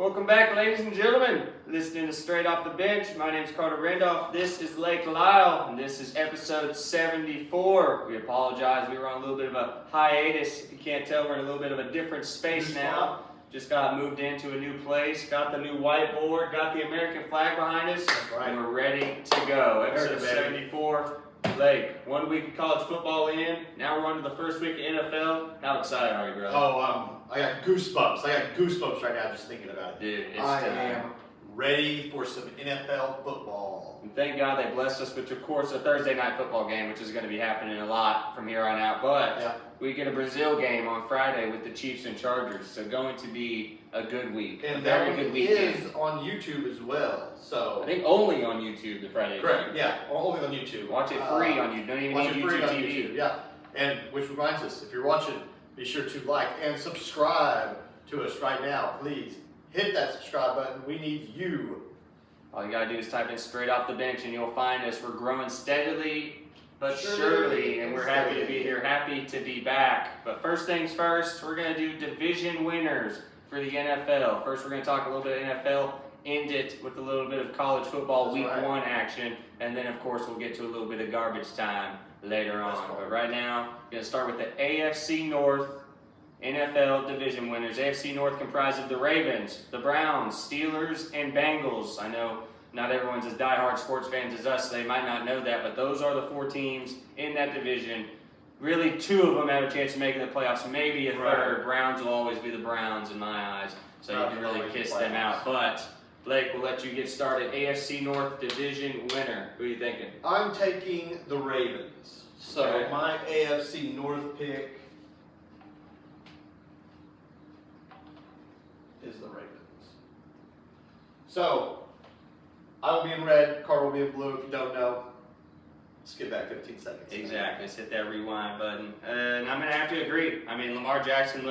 Welcome back, ladies and gentlemen. Listening to Straight Off the Bench. My name is Carter Randolph. This is Lake Lyle, and this is episode 74. We apologize. We were on a little bit of a hiatus. If you can't tell, we're in a little bit of a different space now. Just got moved into a new place, got the new whiteboard, got the American flag behind us, and we're ready to go. Episode 74. Lake, 1 week of college football in. Now we're on to the first week of NFL. How excited are you, brother? I got goosebumps. I got goosebumps right now just thinking about it. Dude, it's I time. am ready for some NFL football. And thank God they blessed us with, of course, a Thursday night football game, which is going to be happening a lot from here on out. But we get a Brazil game on Friday with the Chiefs and Chargers, so going to be a good week. And a that very one good weekend. is on YouTube as well. So I think only on YouTube the Friday correct. game. Yeah, only on YouTube. Watch it free on YouTube. Don't even Watch need it free YouTube on TV. YouTube. Yeah, and which reminds us, if you're watching, be sure to like and subscribe to us right now. Please hit that subscribe button. We need you. All you gotta do is type in Straight Off the Bench and you'll find us. We're growing steadily but surely, and we're happy to be here, happy to be back. But first things first, we're gonna do division winners for the NFL. First, we're gonna talk a little bit of NFL, end it with a little bit of college football week 1 action, and then of course we'll get to a little bit of garbage time later on. But right now, we're gonna start with the AFC North NFL division winners. AFC North comprised of the Ravens, the Browns, Steelers, and Bengals. I know not everyone's as diehard sports fans as us, so they might not know that, but those are the 4 teams in that division. Really, 2 of them have a chance of making the playoffs, maybe a third. Browns will always be the Browns in my eyes, so you can really kiss them out. But Blake, we'll let you get started. AFC North division winner. Who are you thinking? I'm taking the Ravens. So Okay. my AFC North pick is the Ravens. So I will be in red, Carter will be in blue. If you don't know, skip back 15 seconds. Exactly. Let's hit that rewind button. And I'm going to have to agree. I mean, Lamar Jackson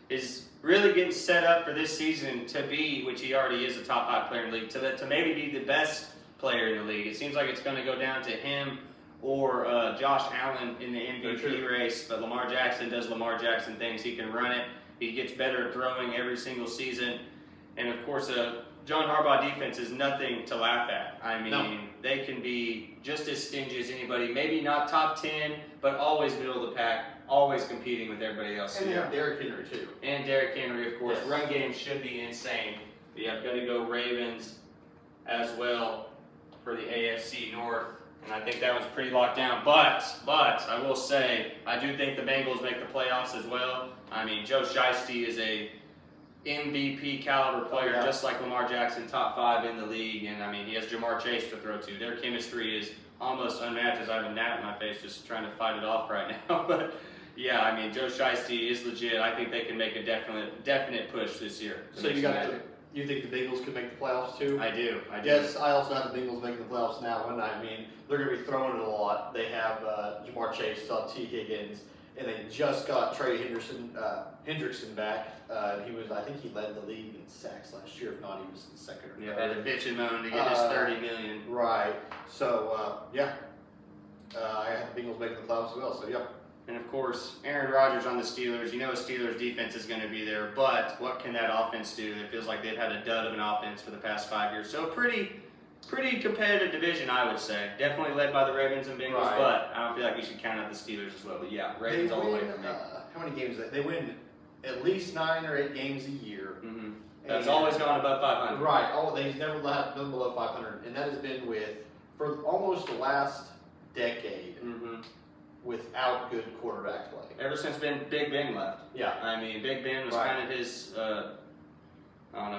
is really getting set up for this season to be, which he already is, a top 5 player in the league, to maybe be the best player in the league. It seems like it's going to go down to him or Josh Allen in the MVP race, but Lamar Jackson does Lamar Jackson things. He can run it. He gets better at throwing every single season. And, of course, John Harbaugh defense is nothing to laugh at. I mean, they can be just as stingy as anybody. Maybe not top 10, but always middle of the pack, always competing with everybody else. And they have Derrick Henry, too. And Derrick Henry, of course. Yes. Run game should be insane. But yeah, I've got to go Ravens as well for the AFC North. And I think that one's pretty locked down. But I will say, I do think the Bengals make the playoffs as well. I mean, Joe Shiesty is a MVP caliber player, just like Lamar Jackson, top 5 in the league. And I mean, he has Jamar Chase to throw to. Their chemistry is almost unmatched. I have a gnat in my face just trying to fight it off right now. But yeah, I mean, Joe Shiesty is legit. I think they can make a definite push this year. So you think the Bengals could make the playoffs too? I do. Yes, I also have the Bengals making the playoffs now. And I mean, they're going to be throwing it a lot. They have Jamar Chase, T. Higgins, and they just got Trey Hendrickson back. I think he led the league in sacks last year. If not, he was in second or third. Yeah, had a bitch and moan to get his $30 million. Right. So I have the Bengals making the playoffs as well. So yeah. And of course, Aaron Rodgers on the Steelers. You know, a Steelers defense is going to be there, but what can that offense do? It feels like they've had a dud of an offense for the past 5 years. So pretty competitive division, I would say. Definitely led by the Ravens and Bengals, but I don't feel like we should count out the Steelers as well. But yeah, Ravens all the way for me. How many games? They win at least 9 or 8 games a year. Mm-hmm. That's always gone above 500. Right. They've never been below 500, and that has been for almost the last decade. Mm-hmm. Without good quarterback play. Ever since Big Ben left. Yeah. I mean, Big Ben was kind of his,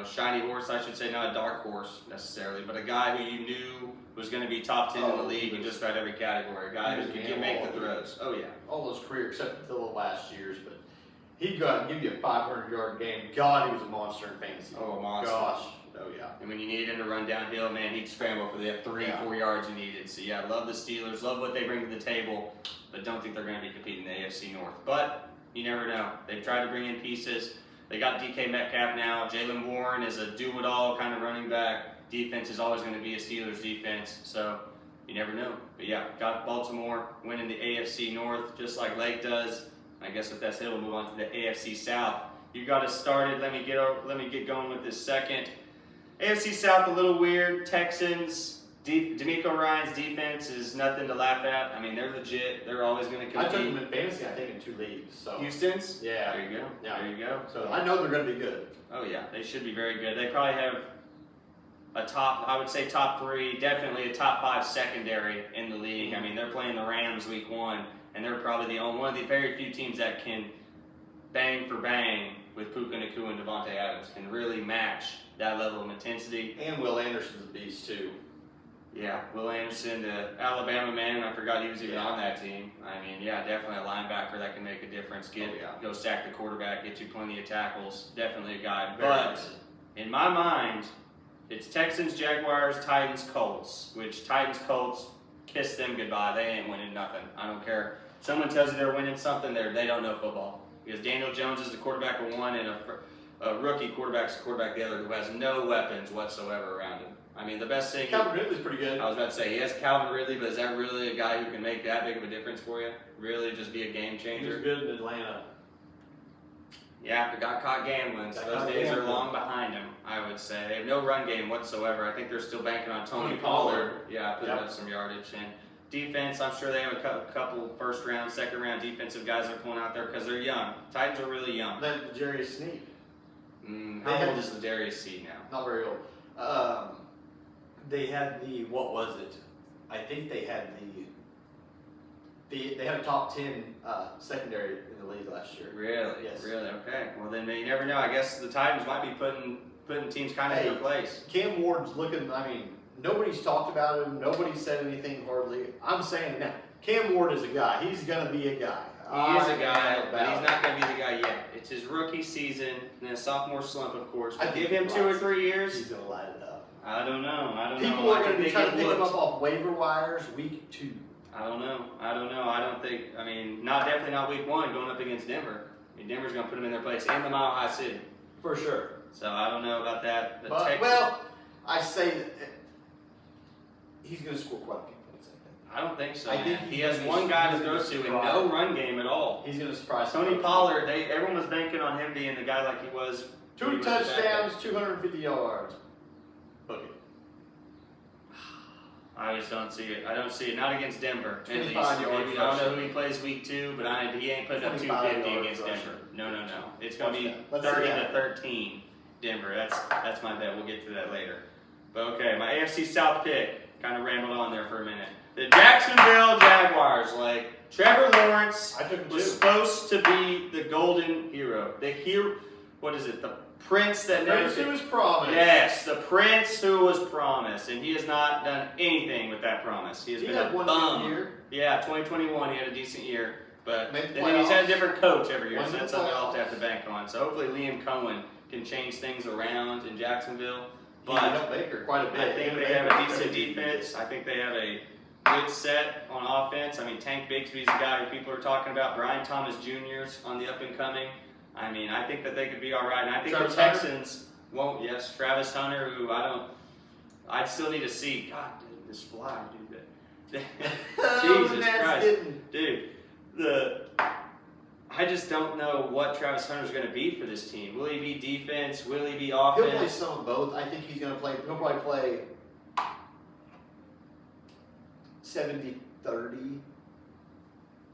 shiny horse, I should say, not a dark horse necessarily, but a guy who you knew was going to be top 10 in the league in just about every category. A guy who could make the throws. Oh, yeah. All those career, except until the last years, but he'd go out and give you a 500-yard game. God, he was a monster in fantasy. Oh, a monster. Gosh. Oh, yeah. And when you needed him to run downhill, man, he'd scramble for the 3-4 yards you needed. So, yeah, love the Steelers, love what they bring to the table, but don't think they're going to be competing in the AFC North. But you never know. They've tried to bring in pieces. They got DK Metcalf now. Jaylen Warren is a do-it-all kind of running back. Defense is always going to be a Steelers defense, so you never know. But, yeah, got Baltimore winning the AFC North just like Lake does. I guess with that said, we'll move on to the AFC South. You got us started. Let me get going with this second. AFC South a little weird. Texans. D'Amico Ryan's defense is nothing to laugh at. I mean, they're legit. They're always going to I took compete. them in fantasy. I think in 2 leagues. So Houston's? yeah, There you go. Yeah. There you go. so I know they're going to be good. Oh yeah, they should be very good. They probably have a top, I would say top 3, definitely a top 5 secondary in the league. I mean, they're playing the Rams week 1, and they're probably one of the very few teams that can bang for bang with Puka Nacua and Devontae Adams, can really match that level of intensity. And Will Anderson's a beast too. Yeah, Will Anderson, the Alabama man, I forgot he was even on that team. I mean, yeah, definitely a linebacker that can make a difference. Go sack the quarterback, get you plenty of tackles. Definitely a guy. But in my mind, it's Texans, Jaguars, Titans, Colts. Which Titans, Colts, kiss them goodbye. They ain't winning nothing. I don't care. Someone tells you they're winning something, they don't know football. Because Daniel Jones is the quarterback of one, and a rookie quarterback's the quarterback of the other, who has no weapons whatsoever around him. I mean, the best thing. Calvin Ridley's pretty good. I was about to say, he has Calvin Ridley, but is that really a guy who can make that big of a difference for you? Really just be a game He changer? was good in Atlanta. Yeah, but got caught gambling, so those days are long behind him, I would say. They have no run game whatsoever. I think they're still banking on Tony Pollard. Yeah, putting up some yardage. And defense, I'm sure they have a couple first round, second round defensive guys they're pulling out there because they're young. Titans are really young. Then Darius Sneed. How old is the Darius Seed now? Not very old. They had what was it? I think they had they had a top 10 secondary in the league last year. Really? Yes. Really? Okay. Well, then you never know. I guess the Titans might be putting teams kind of in their place. Cam Ward's looking. I mean, nobody's talked about him. Nobody's said anything hardly. I'm saying now, Cam Ward is a guy. He's gonna be a guy. He is a guy, but he's not going to be the guy yet. It's his rookie season, and then a sophomore slump, of course. But give him 2 or 3 years. He's gonna light it up. I don't know. People are gonna be trying to pick him up off waiver wires week 2. I don't know. I don't think. I mean, definitely not week 1 going up against Denver. I mean, Denver's going to put him in their place in the Mile High City. For sure. So I don't know about that. Well, I say that he's going to score quite a few points. I don't think so. I think he has one guy to throw to and no run game at all. He's going to surprise Tony Pollard. Everyone was banking on him being the guy like he was. 2 touchdowns, 250 yards. Book it. I just don't see it. I don't see it. Not against Denver. At least. 25 yards. Maybe, I don't know who he plays week 2, but he ain't putting up 250 against rushing. Denver. No. It's going to be Let's 30 see to that. 13 Denver. That's my bet. We'll get to that later. But okay, my AFC South pick. Kind of rambled on there for a minute. The Jacksonville Jaguars. Like, Trevor Lawrence I took him was too. supposed to be the golden hero. What is it? The prince that never... Prince who was promised. Yes, the prince who was promised, and he has not done anything with that promise. He has been had a one bum. good year. Yeah, 2021 he had a decent year, but Made the then he's had a playoffs. different coach every year, Won so the that's something I'll playoffs. have to bank on. So hopefully Liam Cohen can change things around in Jacksonville. He helped But Baker quite a bit. I think they have a decent defense. I think they have a good set on offense. I mean, Tank Bigsby's the guy who people are talking about. Brian Thomas Jr.'s on the up and coming. I mean, I think that they could be all right. And I think Travis the Texans won't. Yes, Travis Hunter, who I'd still need to see. God, dude, this fly, dude. Jesus Christ, dude. I just don't know what Travis Hunter's going to be for this team. Will he be defense? Will he be He'll play offense? some of both. I think he's going to play. He'll probably play 70-30.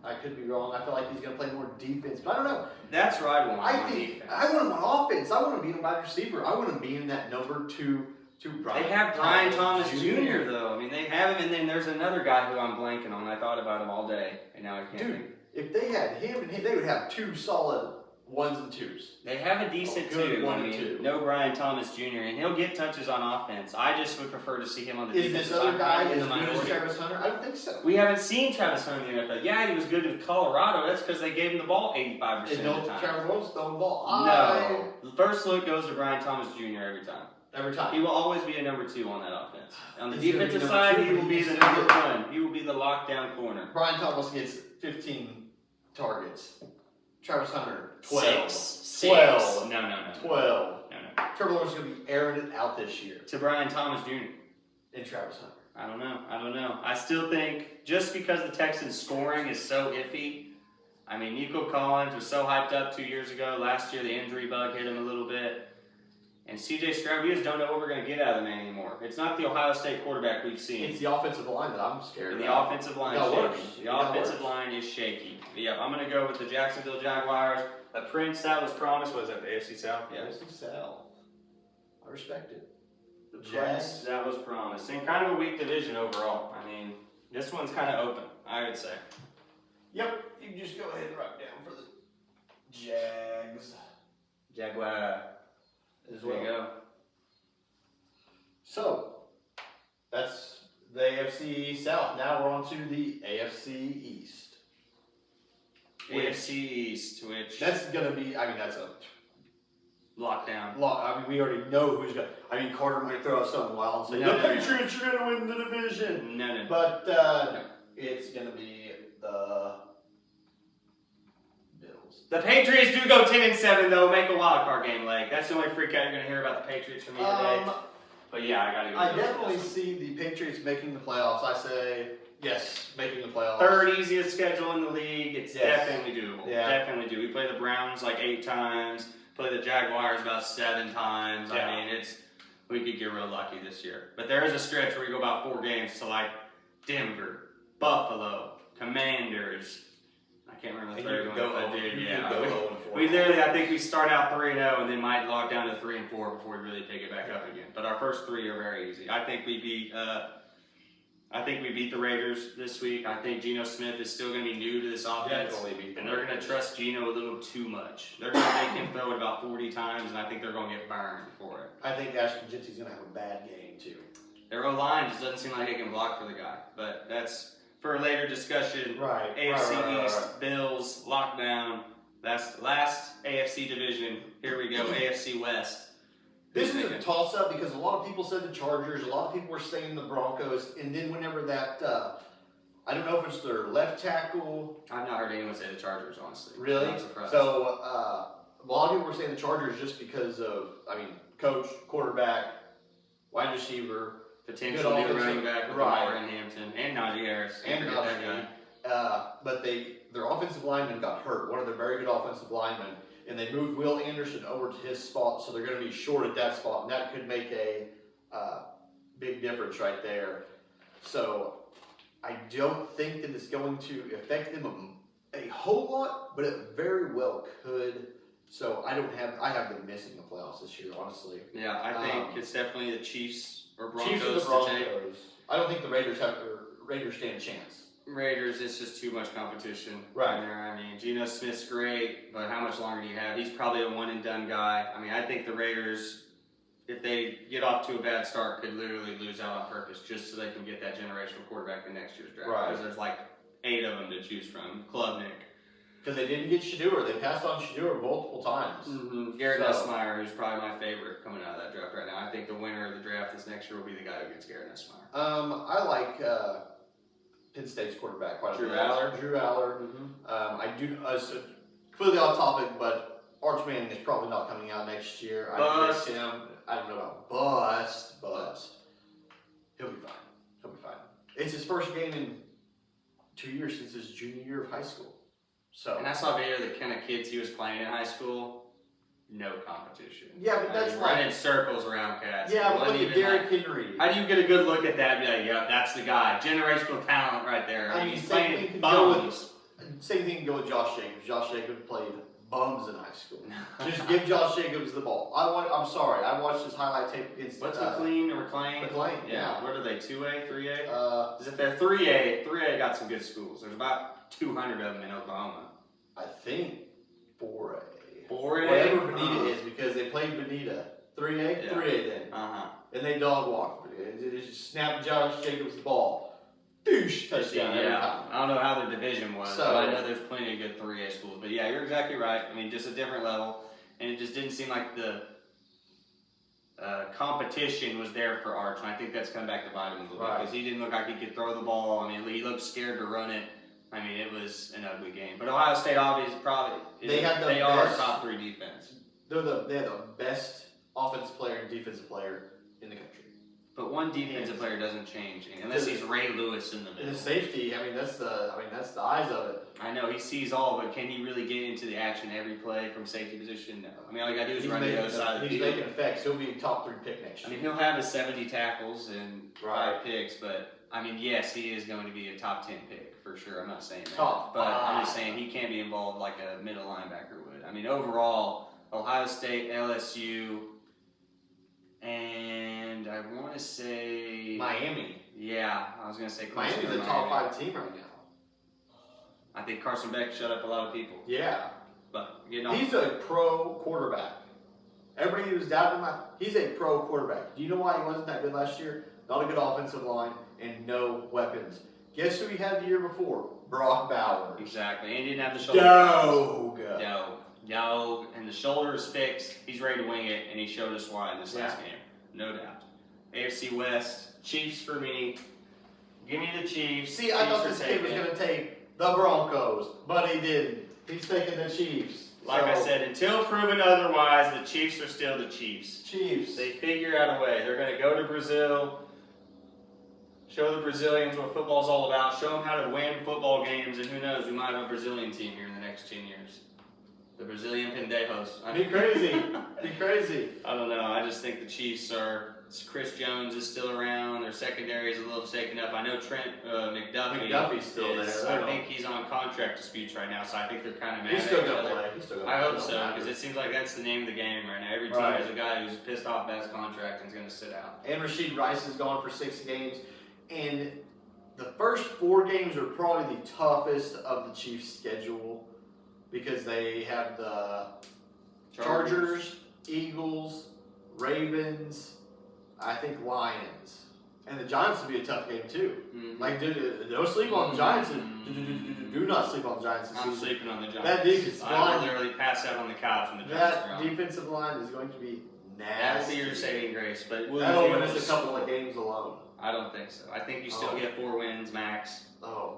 I could be wrong. I feel like he's going to play more defense, but I don't know. That's right. I think I want him on offense. I want him being a wide receiver. I want him being that number 2 to Brian. They have Brian Thomas Jr. though. I mean, they have him, and then there's another guy who I'm blanking on. I thought about him all day, and now I can't think. Dude, if they had him and him, they would have 2 solid 1s and 2s. They have a decent good 2. 1 I and mean, 2. no Brian Thomas Jr. and he'll get touches on offense. I just would prefer to see him on the Is defense. this other guy in as the good as minority. Travis Hunter? I don't think so. We haven't seen Travis Hunter in the NFL. Yeah, he was good with Colorado. That's because they gave him the ball 85% And of the don't time. Travis Lawrence throw the ball. No. The first look goes to Brian Thomas Jr. every time. Every time. He will always be a number 2 on that offense. On the He's gonna be defensive number side, 2, he will but be he's the gonna number get- 1. He will be the lockdown corner. Brian Thomas gets 15 targets. Travis Hunter, 12. 6. 12. No. 12. No. Trevor Lawrence is going to be airing it out this year. To Brian Thomas Jr. And Travis Hunter. I don't know. I still think just because the Texans' scoring is so iffy, I mean, Nico Collins was so hyped up 2 years ago. Last year, the injury bug hit him a little bit. And CJ Stroud, we just don't know what we're going to get out of the man anymore. It's not the Ohio State quarterback we've seen. It's the offensive line that I'm scared of. The offensive line is worse. shaky. The offensive line is shaky. Yeah, I'm going to go with the Jacksonville Jaguars. A Prince that was promised. Was that the AFC South? Yeah. AFC South. I respect it. The Prince that was promised. And kind of a weak division overall. I mean, this one's kind of open, I would say. Yep. You can just go ahead and write down for the Jags. Jaguar. As There you go. So, that's the AFC South. Now we're on to the AFC East. AFC East, which That's going to be, I mean, that's a lockdown. lot. I mean, we already know who's going to, I mean, Carter might throw out something wild and say, No, the no, no. Patriots are going to win the division. No. But No. it's going to be the Bills. The Patriots do go 10-7 though. Make a wild card game leg. That's the only freak out you're gonna hear about the Patriots from me today. But yeah, I gotta go. I definitely see the Patriots making the playoffs. I say yes, making the playoffs. Third easiest schedule in the league. It's Yes. definitely doable. Yeah. Definitely do. We play the Browns like 8 times. Play the Jaguars about 7 times. Yeah. I mean, we could get real lucky this year. But there is a stretch where we go about 4 games to like Denver, Buffalo, Commanders. I can't remember the third one. I did, yeah. We literally, I think we start out 3-0 and then might log down to 3-4 before we really pick it back up again. But our first 3 are very easy. I think we beat the Raiders this week. I think Geno Smith is still going to be new to this offense. Definitely beat them. And they're going to trust Geno a little too much. They're going to make him throw it about 40 times, and I think they're going to get burned for it. I think Ashton Jinty's going to have a bad game too. Their O-line just doesn't seem like it can block for the guy. But that's for a later discussion. Right. AFC East, Bills, lockdown. That's the last AFC division. Here we go, AFC West. This is a toss-up because a lot of people said the Chargers, a lot of people were saying the Broncos, and then whenever that, I don't know if it's their left tackle. I've not heard anyone say the Chargers, honestly. Really? I'm surprised. So, a lot of people were saying the Chargers just because of, I mean, coach, quarterback, wide receiver, potential good new offensive- running back with right. Lamar and Hampton, and Najee Harris. and Can't forget that guy. but their offensive lineman got hurt, one of their very good offensive linemen, and they moved Will Anderson over to his spot, so they're going to be short at that spot, and that could make a big difference right there. So I don't think that it's going to affect them a whole lot, but it very well could. So I have them missing the playoffs this year, honestly. Yeah, I think it's definitely the Chiefs or Broncos Chiefs or the to take. Broncos. I don't think the Raiders stand a chance. Raiders, it's just too much competition. Right. In there. I mean, Geno Smith's great, but how much longer do you have? He's probably a one-and-done guy. I mean, I think the Raiders, if they get off to a bad start, could literally lose out on purpose just so they can get that generational quarterback in next year's draft. Right. Because there's like 8 of them to choose from. Klubnik. Because they didn't get Shadeur. They passed on Shadeur multiple times. Mm-hmm. Garrett So- Nussmeier, who's probably my favorite coming out of that draft right now. I think the winner of the draft this next year will be the guy who gets Garrett Nussmeier. I like Penn State's quarterback quite a Drew bit. Aller. Drew Aller. I do. So completely off topic, but Arch Manning is probably not coming out next year. Bust. I miss him. I don't know about bust, but he'll be fine. He'll be fine. It's his first game in 2 years since his junior year of high school. So And I saw a video of the kind of kids he was playing in high school. No competition. yeah, but that's running like circles around cats. yeah, It but wasn't look at even Derrick like- Henry. how do you get a good look at that and be like, yeah, that's the guy. Generational talent right there. I mean, he's same thing playing can go with- bums. Same thing can go with Josh Jacobs. Josh Jacobs played bums in high school. Just give Josh Jacobs the ball. I'm sorry. I watched his highlight tape against What's McLean or McLean? McLean, yeah. What are they, 2A, 3A? Uh, If they're 3A got some good schools. There's about 200 of them in Oklahoma. I think 4A. 4A? Whatever Bonita is, because they played Bonita. 3A? Yeah. 3A then. Uh-huh. And they dog walked. They just snapped Josh Jacobs the ball. Douche touchdown every Yeah, time. I don't know how their division was, So- but I know there's plenty of good 3A schools. But yeah, you're exactly right. I mean, just a different level. And it just didn't seem like the competition was there for Arch. And I think that's come back to bite him a little bit. Right. Because he didn't look like he could throw the ball. I mean, he looked scared to run it. I mean, it was an ugly game. But Ohio State obviously probably They have the they are best- top 3 defense. They have the best offensive player and defensive player in the country. But one defensive player doesn't change unless he's Ray Lewis in the And middle. the safety, that's the eyes of it. I know he sees all, but can he really get into the action every play from safety position? No. I mean, all you gotta do is run the other side of the He's field. making effects. He'll be top 3 pick next I year. mean, he'll have his 70 tackles and 5 picks, but I mean, yes, he is going to be a top 10 pick for sure. I'm not saying that, Top but I'm 5. just saying he can't be involved like a middle linebacker would. I mean, overall, Ohio State, LSU, and I want to say Miami. Yeah, I was gonna say Clemson Miami's or a top Miami. 5 team right now. I think Carson Beck shut up a lot of people, Yeah. but getting on. He's a pro quarterback. Everybody who was doubting him, he's a pro quarterback. Do you know why he wasn't that good last year? Not a good offensive line and no weapons. Guess who he had the year before? Brock Bowers. Exactly, and he didn't have the shoulder. Yo, and the shoulder is fixed. He's ready to wing it, and he showed us why in this last game, no doubt. AFC West, Chiefs for me. Give me the Chiefs. See, I thought this kid was going to take the Broncos, but he didn't. He's taking the Chiefs. Like I said, until proven otherwise, the Chiefs are still the Chiefs. Chiefs. They figure out a way. They're going to go to Brazil, show the Brazilians what football's all about, show them how to win football games, and who knows, we might have a Brazilian team here in the next 10 years. The Brazilian Pendejos. Be crazy. Be crazy. I don't know. I just think the Chiefs are. Chris Jones is still around. Their secondary is a little shaken up. I know Trent McDuffie's still is, there. I think he's on contract disputes right now, so I think they're kind of mad He's at still each going to other. play. He's still going to I play. hope so, because it seems like that's the name of the game right now. Every team has a guy who's pissed off about his contract and is going to sit out. And Rashid Rice is gone for 6 games. And the first 4 games are probably the toughest of the Chiefs' schedule because they have the Chargers, Eagles, Ravens, I think Lions. And the Giants will be a tough game too. Mm-hmm. Like, don't sleep on the Giants. Do not sleep on the Giants. I'm sleeping on the Giants. That defensive I line, will literally pass out on the couch when the Giants are that on. defensive line is going to be That'll nasty. be your saving grace, but will That'll you win be able us to- a couple of games alone. I don't think so. I think you still get 4 wins max. Oh.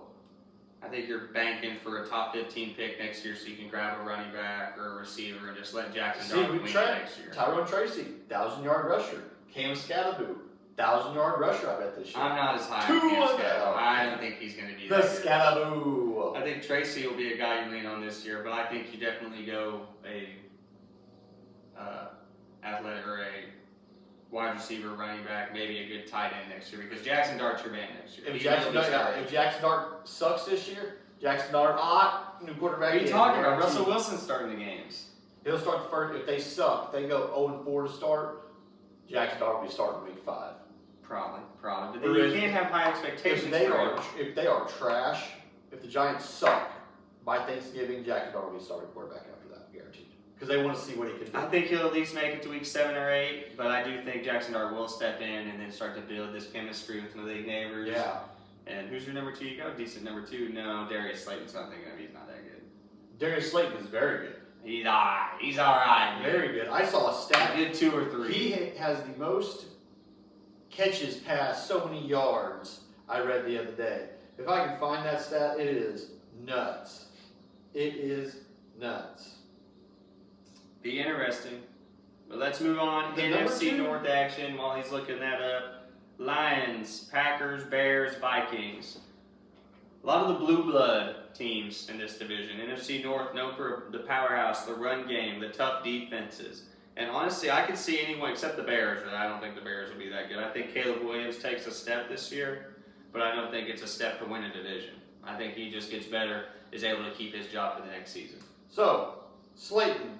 I think you're banking for a top 15 pick next year so you can grab a running back or a receiver and just let Jackson See, Dart we win it tried next year. Tyrone Tracy, 1,000-yard rusher. Cam Scattaboo, 1,000-yard rusher, I bet this year. I'm not as high Two on Cam on Scattergood. that. I don't think he's going to be The that good. Scattaboo. I think Tracy will be a guy you lean on this year, but I think you definitely go a athletic or a wide receiver, running back, maybe a good tight end next year because Jackson Dart's your man next year. If He will Jackson, be starting. if Jackson Dart sucks this year, Jackson Dart, new quarterback. What are you in, talking about? guaranteed. Russell Wilson's starting the games. He'll start the first. If they suck, if they go 0-4 to start, Jackson Dart will be starting week 5. Probably. But Or then you if- can't have high expectations If they for are, him. if they are trash, if the Giants suck by Thanksgiving, Jackson Dart will be starting quarterback after that, guaranteed. Because they want to see what he can do. I think he'll at least make it to week 7 or 8, but I do think Jackson Dart will step in and then start to build this chemistry with Malik Neighbors. Yeah. And who's your number 2? You got a decent number 2. No, Darius Slayton's not thinking of. He's not that good. Darius Slayton is very good. He's alright. He's alright. Very good. I saw a stat. Good 2 or 3. He has the most catches past so many yards I read the other day. If I can find that stat, it is nuts. It is nuts. Be interesting. But let's move on. The number NFC 2? North action while he's looking that up. Lions, Packers, Bears, Vikings. A lot of the blue blood teams in this division. NFC North known for the powerhouse, the run game, the tough defenses. And honestly, I could see anyone except the Bears, but I don't think the Bears will be that good. I think Caleb Williams takes a step this year, but I don't think it's a step to win a division. I think he just gets better, is able to keep his job for the next season. So, Slayton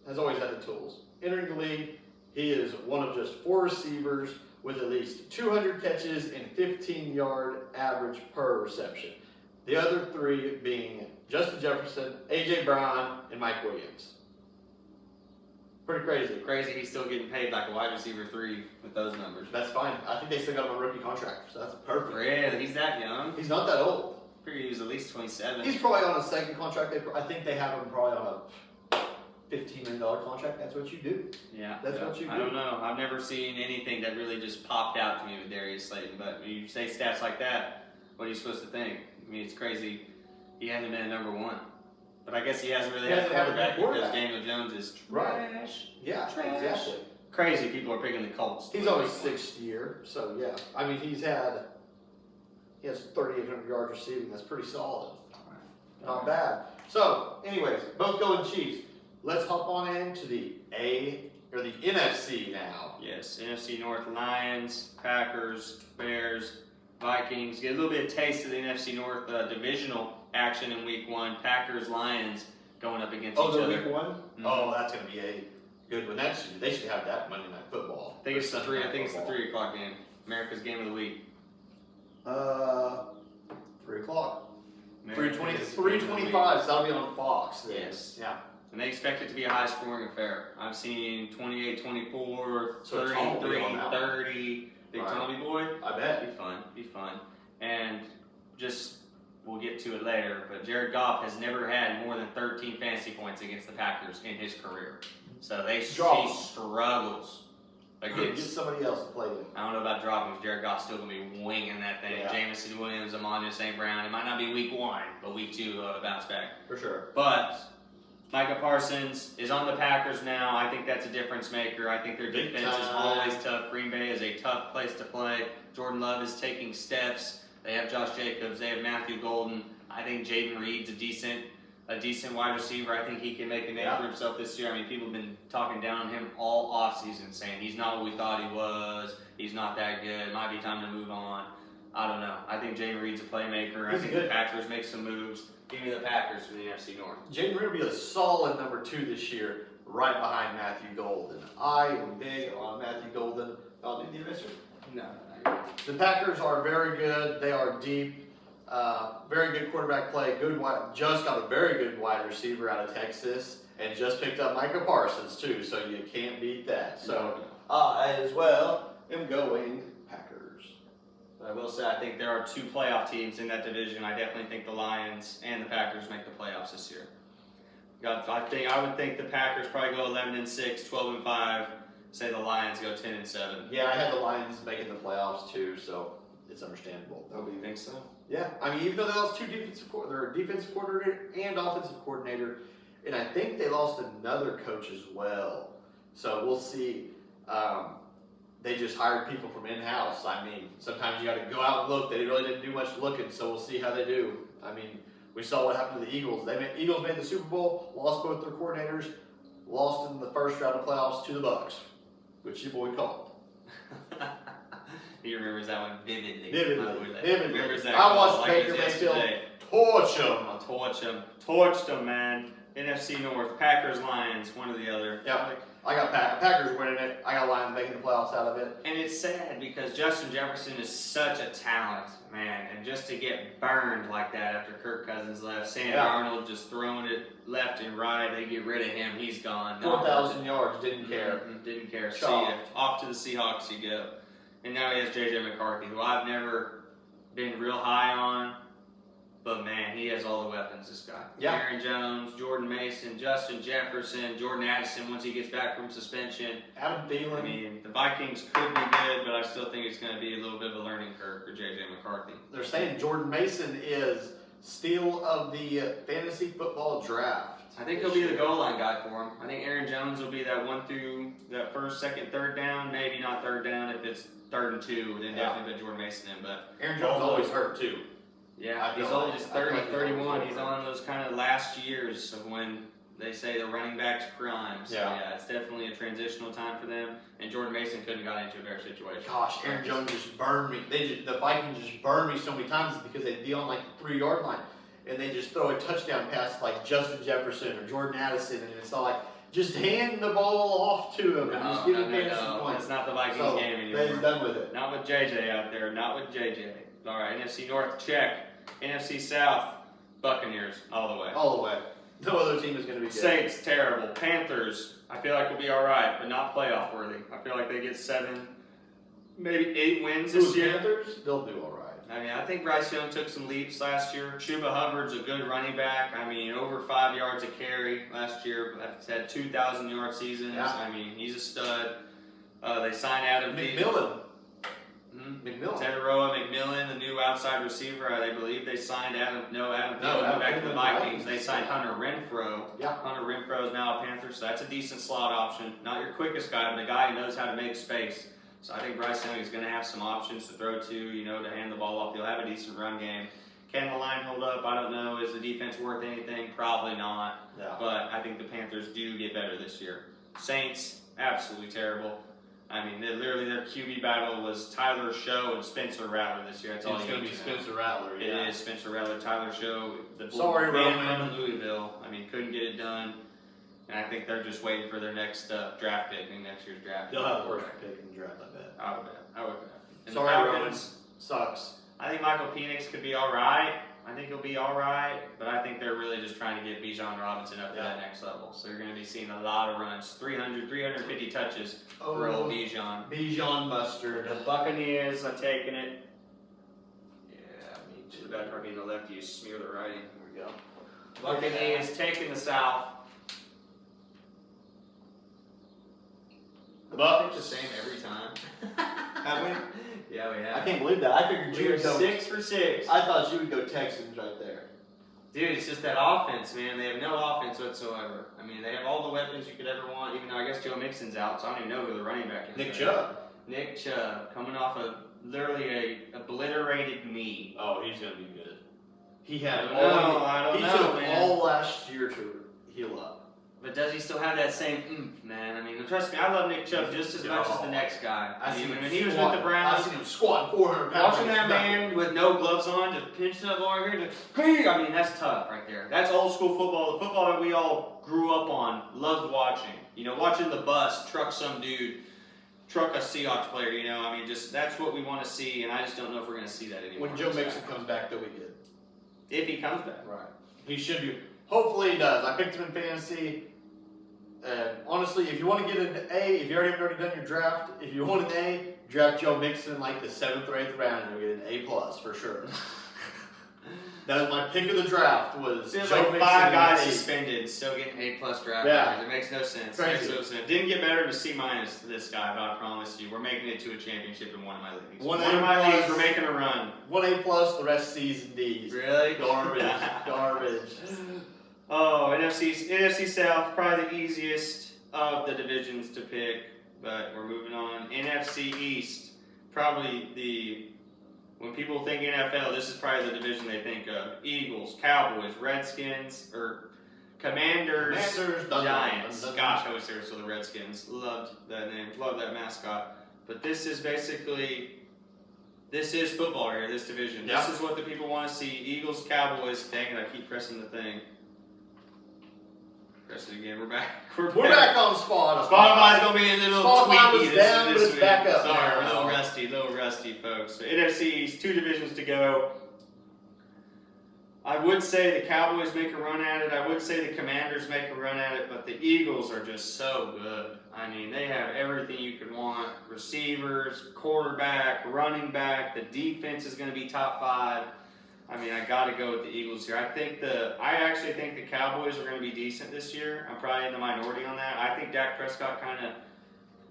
has always had the tools. Entering the league, he is one of just 4 receivers with at least 200 catches and 15-yard average per reception. The other 3 being Justin Jefferson, A.J. Brown, and Mike Williams. Pretty crazy. Crazy, he's still getting paid like a wide receiver 3 with those numbers. That's fine. I think they still got him a rookie contract, so that's perfect. Really? He's that young? He's not that old. Figure he was at least 27. He's probably on a second contract. I think they have him probably on a $15 million contract. That's what you do. Yeah. That's what you I do. don't know. I've never seen anything that really just popped out to me with Darius Slayton. But when you say stats like that, what are you supposed to think? I mean, it's crazy. He hasn't been a number 1. But I guess he hasn't really had a quarterback because Daniel Jones is trash. Yeah, Trash. exactly. crazy people are picking the Colts. He's on his 6th year, so yeah. I mean, he has 3,800 yards receiving. That's pretty solid. Not bad. So, anyways, both going Chiefs. Let's hop on into the NFC now. Yes, NFC North: Lions, Packers, Bears, Vikings. Get a little bit of taste of the NFC North divisional action in Week 1. Packers, Lions going up against each other. Week 1? Oh, that's going to be a good one. They should have that Monday Night Football. I think it's the 3 o'clock game. America's Game of the Week. 3 o'clock. America's 3:25, so that'll be on Fox. Then. Yes. Yeah. And they expect it to be a high-scoring affair. I've seen 28-24, So Tom will be on 33, that 30. Big Right. Tommy boy. I bet. Be fun. And we'll get to it later, but Jared Goff has never had more than 13 fantasy points against the Packers in his career. So he struggles Get against. somebody else to play with. I don't know about dropping, because Jared Goff's still going to be winging that thing. Yeah. Jamison Williams, Amon St. Brown. It might not be Week 1, but Week 2 bounce back. For sure. But Micah Parsons is on the Packers now. I think that's a difference maker. I think their Big defense is time. always tough. Green Bay is a tough place to play. Jordan Love is taking steps. They have Josh Jacobs. They have Matthew Golden. I think Jaden Reed's a decent wide receiver. I think he can make a name for himself this year. I mean, people have been talking down on him all offseason, saying he's not what we thought he was. He's not that good. It might be time to move on. I don't know. I think Jaden Reed's a playmaker. I think the Packers make some moves. Give me the Packers for the NFC North. Jaden Reed will be a solid number 2 this year, right behind Matthew Golden. I am big on Matthew Golden. Oh, did you miss it? No. The Packers are very good. They are deep. Very good quarterback play. Just got a very good wide receiver out of Texas, and just picked up Micah Parsons too. So you can't beat that. So I as well am going Packers. But I will say, I think there are 2 playoff teams in that division. I definitely think the Lions and the Packers make the playoffs this year. I would think the Packers probably go 11-6, 12-5. Say the Lions go 10-7. Yeah, I had the Lions making the playoffs too, so it's understandable. Oh, you think so? Yeah, I mean, even though they lost 2 defensive coordinator and offensive coordinator, and I think they lost another coach as well. So we'll see. They just hired people from in-house. I mean, sometimes you got to go out and look. They really didn't do much looking, so we'll see how they do. I mean, we saw what happened to the Eagles. Eagles made the Super Bowl, lost both their coordinators, lost in the first round of playoffs to the Bucs, which your boy called. He remembers that one vividly. Vividly. Remembers that I watched like Baker it was Mayfield yesterday. torch him. I'll torched them, man. NFC North, Packers, Lions, one or the other. Yeah, I got Packers winning it. I got Lions making the playoffs out of it. And it's sad because Justin Jefferson is such a talent, man. And just to get burned like that after Kirk Cousins left, Sam Darnold just throwing it left and right, they get rid of him, he's gone. 4,000 yards, didn't care. Didn't care. See Shocked. ya. Off to the Seahawks you go. And now he has J.J. McCarthy, who I've never been real high on. But man, he has all the weapons, this guy. Yeah. Aaron Jones, Jordan Mason, Justin Jefferson, Jordan Addison once he gets back from suspension. Adam Thielen. I mean, the Vikings could be good, but I still think it's going to be a little bit of a learning curve for J.J. McCarthy. They're saying Jordan Mason is steal of the fantasy football draft. I think he'll be the goal line guy for him. I think Aaron Jones will be that 1 through that first, second, third down. Maybe not third down if it's 3rd and 2. Then definitely put Jordan Mason in. But Aaron Jones always hurt too. Yeah, he's old. He's 30, 31. He's on those kind of last years of when they say the running back's prime. So yeah, it's definitely a transitional time for them. And Jordan Mason couldn't have got into a better situation. Gosh, Aaron Jones just burned me. The Vikings just burned me so many times because they'd be on like the 3-yard line. And they just throw a touchdown pass like Justin Jefferson or Jordan Addison, and it's all like, just hand the ball off to him and just give him fantasy points. It's not the Vikings game anymore. They're done with it. Not with JJ out there. Not with JJ. All right, NFC North, check. NFC South, Buccaneers, all the way. All the way. No other team is going to be good. Saints, terrible. Panthers, I feel like will be all right, but not playoff worthy. I feel like they get 7, maybe 8 wins this year. Panthers, they'll do all right. I mean, I think Bryce Young took some leaps last year. Chuba Hubbard's a good running back. I mean, over 5 yards a carry last year. Had 2,000-yard seasons. Yeah. I mean, he's a stud. They signed Adam McMillan. McMillan. Teteroa McMillan, the new outside receiver. They believe they signed Adam Thielen back to the Vikings. They signed Hunter Renfrow. Yeah. Hunter Renfrow is now a Panther, so that's a decent slot option. Not your quickest guy, but a guy who knows how to make space. So I think Bryce Young is going to have some options to throw to, to hand the ball off. He'll have a decent run game. Can the line hold up? I don't know. Is the defense worth anything? Probably not. Yeah. But I think the Panthers do get better this year. Saints, absolutely terrible. I mean, literally their QB battle was Tyler Show and Spencer Rattler this year. That's all It's you going to need be to know. Spencer Rattler. It is Spencer Rattler, Tyler Show, the Sorry, man Roman. from Louisville. I mean, couldn't get it done. And I think they're just waiting for their next draft pick in next year's draft. They'll have the first pick in the draft, I bet. I would bet. And Sorry, the Roman. Falcons, Sucks. I think Michael Penix could be all right. I think he'll be all right, but I think they're really just trying to get Bijan Robinson up to that next level. So you're going to be seeing a lot of runs, 300, 350 touches for old Bijan. Bijan Mustard. The Buccaneers are taking it. Yeah, me Too too. bad for being the lefty, you smear the writing. There we go. Buccaneers taking the South. The Pick Bucks. the same every time. Have we? Yeah, we I have. can't believe that. I figured you We were would go. 6 for 6. I thought you would go Texans right there. Dude, it's just that offense, man. They have no offense whatsoever. I mean, they have all the weapons you could ever want, even though I guess Joe Mixon's out, so I don't even know who the running back is. Nick Chubb. Nick Chubb, coming off of literally a obliterated knee. Oh, he's gonna be good. He I had don't all. know, I don't he know, took man. all last year to heal up. But does he still have that same oomph, man? I mean, trust me, I love Nick Chubb just as much as the next guy. I mean, when he was with the Browns, I seen him squatting 400 pounds. watching that man with no gloves on, just pinching up over here, I mean, that's tough right there. That's old school football, the football that we all grew up on, loved watching. Watching the bus truck some dude, truck a Seahawks player, I mean, just that's what we want to see, and I just don't know if we're going to see that anymore. When Joe Mixon comes back, they'll be good. If he comes back. Right. He should be. Hopefully he does. I picked him in fantasy. And honestly, if you want to get an A, if you already done your draft, if you want an A, draft Joe Mixon like the 7th or 8th round, and you'll get an A+ for sure. That was my pick of the draft. Was There's Joe like Mixon 5 guys in the suspended, still getting A+ draft Yeah. grades. It makes no sense. Crazy. Makes no sense. Didn't get better to C- this guy, but I promise you, we're making it to a championship in one of my leagues. One of my A+. leagues, we're making a run. One A+, the rest C's and D's. Really? Garbage. Garbage. Oh, NFC South, probably the easiest of the divisions to pick, but we're moving on. NFC East, probably when people think NFL, this is probably the division they think of. Eagles, Cowboys, Redskins, or Commanders, Giants. dun, dun. Gosh, I wish they were still the Redskins. Loved that name. Loved that mascot. But this is football here, this division. Yeah. This is what the people want to see. Eagles, Cowboys. Dang it, I keep pressing the thing. Press it again. We're back. We're back on Spotify. Spotify's gonna be a little Spotify tweaky was down, but this it's week. back up Sorry, now. we're a little rusty, folks. So NFC East, 2 divisions to go. I would say the Cowboys make a run at it. I would say the Commanders make a run at it, but the Eagles are just so good. I mean, they have everything you could want. Receivers, quarterback, running back. The defense is going to be top 5. I mean, I got to go with the Eagles here. I actually think the Cowboys are going to be decent this year. I'm probably in the minority on that. I think Dak Prescott kind of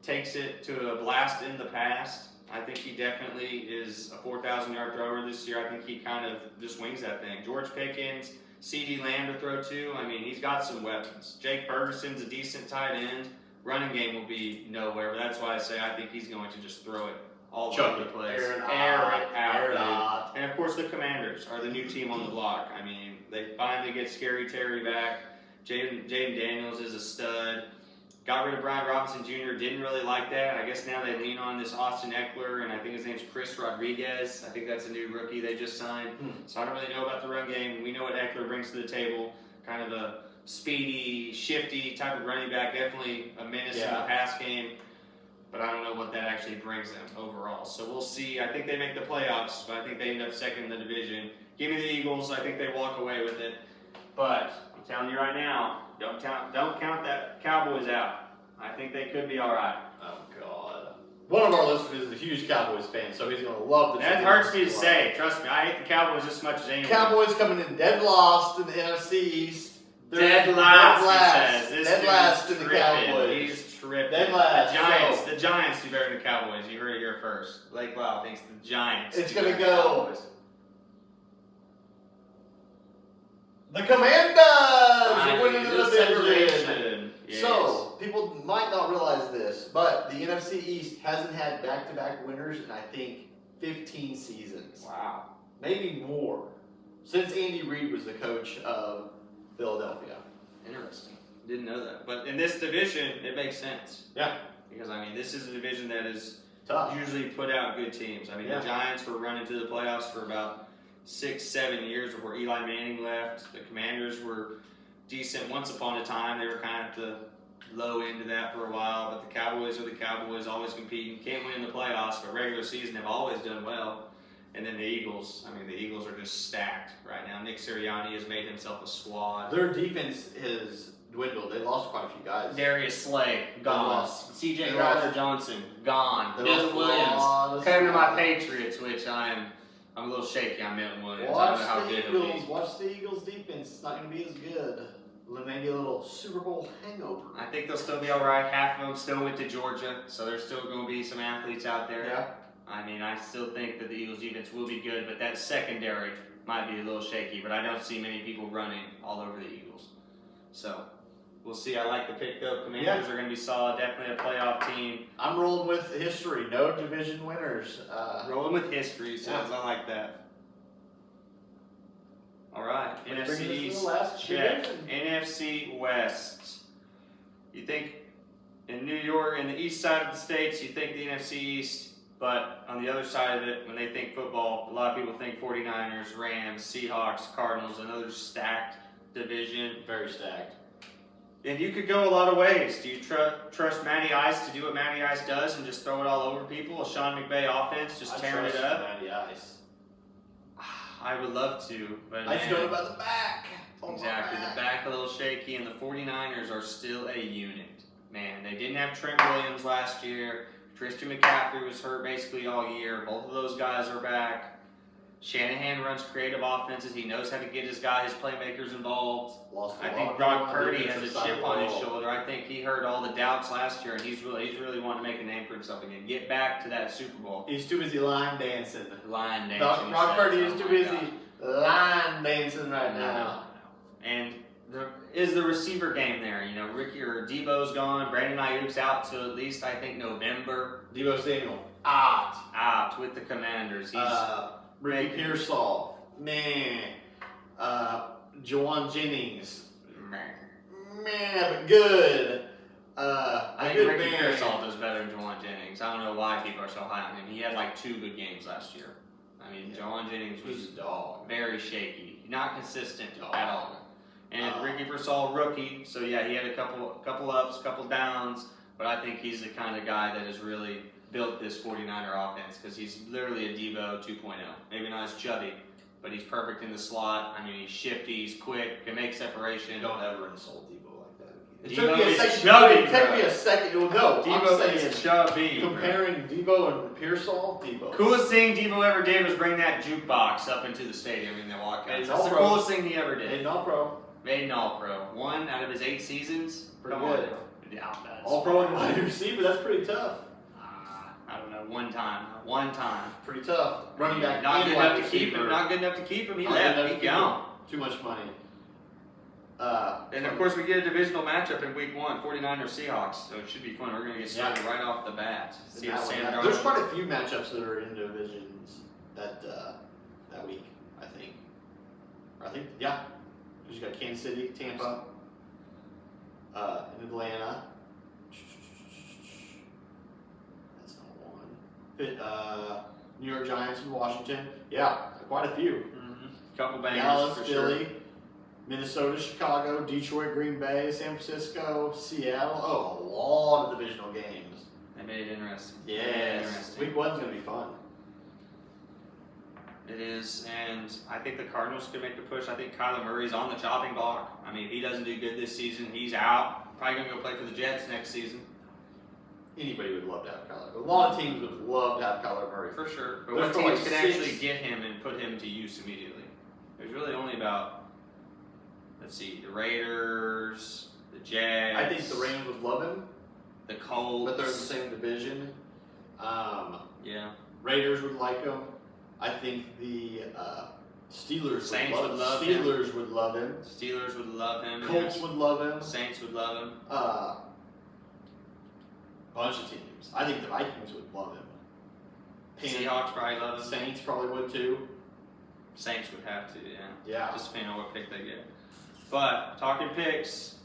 takes it to a blast in the past. I think he definitely is a 4,000-yard thrower this year. I think he kind of just wings that thing. George Pickens, CeeDee Lamb to throw to. I mean, he's got some weapons. Jake Ferguson's a decent tight end. Running game will be nowhere, but that's why I say I think he's going to just throw it all over the place. Air it Air it out. out. And of course, the Commanders are the new team on the block. I mean, they finally get Scary Terry back. Jaden Daniels is a stud. Got rid of Brian Robinson Jr. Didn't really like that. I guess now they lean on this Austin Eckler, and I think his name's Chris Rodriguez. I think that's a new rookie they just signed. So I don't really know about the run game. We know what Eckler brings to the table. Kind of a speedy, shifty type of running back. Definitely a menace in the pass game. But I don't know what that actually brings them overall. So we'll see. I think they make the playoffs, but I think they end up second in the division. Give me the Eagles. I think they walk away with it. But I'm telling you right now, don't count that Cowboys out. I think they could be all right. Oh, God. One of our listeners is a huge Cowboys fan, so he's going to love this. That hurts me to say. Trust me, I hate the Cowboys as much as anyone. Cowboys coming in dead last in the NFC East. Dead last, he says. This Dead dude last is in the tripping. Cowboys. He's tripping. rip. Dead last. The Giants do better than the Cowboys. You heard it here first. Lake Wow thinks the Giants. It's do gonna better than the go. Cowboys. The Commanders Finally, winning the the division. separation. Yes. So, people might not realize this, but the NFC East hasn't had back-to-back winners in, I think, 15 seasons. Wow. Maybe more. Since Andy Reid was the coach of Philadelphia. Interesting. Didn't know that. But in this division, it makes sense. Yeah. Because, I mean, this is a division that is Tough. usually put out good teams. I mean, Yeah. the Giants were running to the playoffs for about 6-7 years before Eli Manning left. The Commanders were decent once upon a time. They were kind of at the low end of that for a while. But the Cowboys are the Cowboys, always competing. Can't win in the playoffs, but regular season have always done well. And then the Eagles, I mean, the Eagles are just stacked right now. Nick Sirianni has made himself a squad. Their defense has dwindled. They lost quite a few guys. Darius Slay, gone. lost. C.J. They lost. Gardner-Johnson, gone. They lost Milton a Williams, lot of came to my stuff. Patriots, which I'm a little shaky on Milton Williams. I don't Watch know how the good he'll Eagles. be. Watch the Eagles defense. It's not going to be as good. Maybe a little Super Bowl hangover. I think they'll still be all right. Half of them still went to Georgia, so there's still going to be some athletes out there. Yeah. I mean, I still think that the Eagles defense will be good, but that secondary might be a little shaky. But I don't see many people running all over the Eagles. So we'll see. I like the pick though. Commanders are going to be solid. Definitely a playoff team. I'm rolling with history. No division winners. Rolling with history, so I like that. All right, Which NFC brings us to the East, last check. division. NFC West. You think in New York, in the east side of the states, you think the NFC East, but on the other side of it, when they think football, a lot of people think 49ers, Rams, Seahawks, Cardinals, another stacked division. Very stacked. And you could go a lot of ways. Do you trust Matty Ice to do what Matty Ice does and just throw it all over people? A Sean McVay offense, just tearing it up? Matty Ice. I would love to, but I just man, don't know about the back. Oh, exactly, my the back a little shaky, and the 49ers are still a unit. Man, they didn't have Trent Williams last year. Christian McCaffrey was hurt basically all year. Both of those guys are back. Shanahan runs creative offenses. He knows how to get his guys, playmakers involved. Lost a I lot think of Brock people on the Purdy has a defensive side chip of the on his ball. shoulder. I think he heard all the doubts last year, and he's really wanting to make a name for himself again. Get back to that Super Bowl. He's too busy line dancing. Line dancing. Brock he Purdy says. is Oh too my busy gosh. line dancing right No. now. And is the receiver game there? You know, Ricky or Debo's gone. Brandon Ayuk's out till at least I think November. Debo Samuel out. With the Commanders. He's Ricky making- Pearsall, man. Jawan Jennings, man. but good. I A think good Ricky man. Pearsall does better than Jawan Jennings. I don't know why people are so high on him. He had like 2 good games last year. I mean, Yeah. Jawan Jennings was He's a dog. very shaky, not consistent Dog. at all. And Uh, Ricky Pearsall, rookie, so yeah, he had a couple ups, couple downs, but I think he's the kind of guy that has really built this 49er offense because he's literally a Debo 2.0. Maybe not as chubby, but he's perfect in the slot. I mean, he's shifty, he's quick, can make separation. Don't ever insult Debo like that. It Debo took me a is second. chubby, It took bro. me a second. Well, no, Debo I'm is saying chubby. bro. comparing Debo and Pearsall. Debo. Coolest thing Debo ever did was bring that jukebox up into the stadium in the walkout. Made an That's the All-Pro. coolest thing he ever did. And all pro. Made an All-Pro. 1 out of his 8 seasons. Pretty Come good. on. Yeah, that's All pro and wide receiver. That's pretty tough. I don't know. One time. Pretty tough. Running back. Not and good wide enough to keep receiver. him. Not good enough to keep him. He Not good enough left. to He keep gone. Too much money. And of course, we get a divisional matchup in Week 1, 49ers Seahawks. So it should be fun. We're gonna get started right off the bat. See if Sam There's Darnold. quite a few matchups that are in divisions that week. I think yeah. Because you got Kansas City, Tampa, and Atlanta. That's not one. New York Giants and Washington. Yeah, quite a few. Couple bangers Dallas, for Philly, sure. Minnesota, Chicago, Detroit, Green Bay, San Francisco, Seattle. Oh, a lot of divisional games. They made it interesting. Yes. Interesting. Week 1's going to be fun. It is, and I think the Cardinals could make a push. I think Kyler Murray's on the chopping block. I mean, if he doesn't do good this season, he's out. Probably gonna go play for the Jets next season. Anybody would love to have Kyler. A lot of teams would love to have Kyler Murray. For sure. But There's what probably teams can 6 actually get him and put him to use immediately? There's really only about, let's see, the Raiders, the Jags. I think the Rams would love him. The Colts. but they're in the same division. Yeah. Raiders would like him. I think the Steelers Saints would love him. Steelers would love him. Steelers would love him. Colts would love him. Saints would love him. Bunch of teams. I think the Vikings would love him. Seahawks probably love him. Saints probably would too. Saints would have to, yeah. Yeah. Just depending on what pick they get. But, talking picks,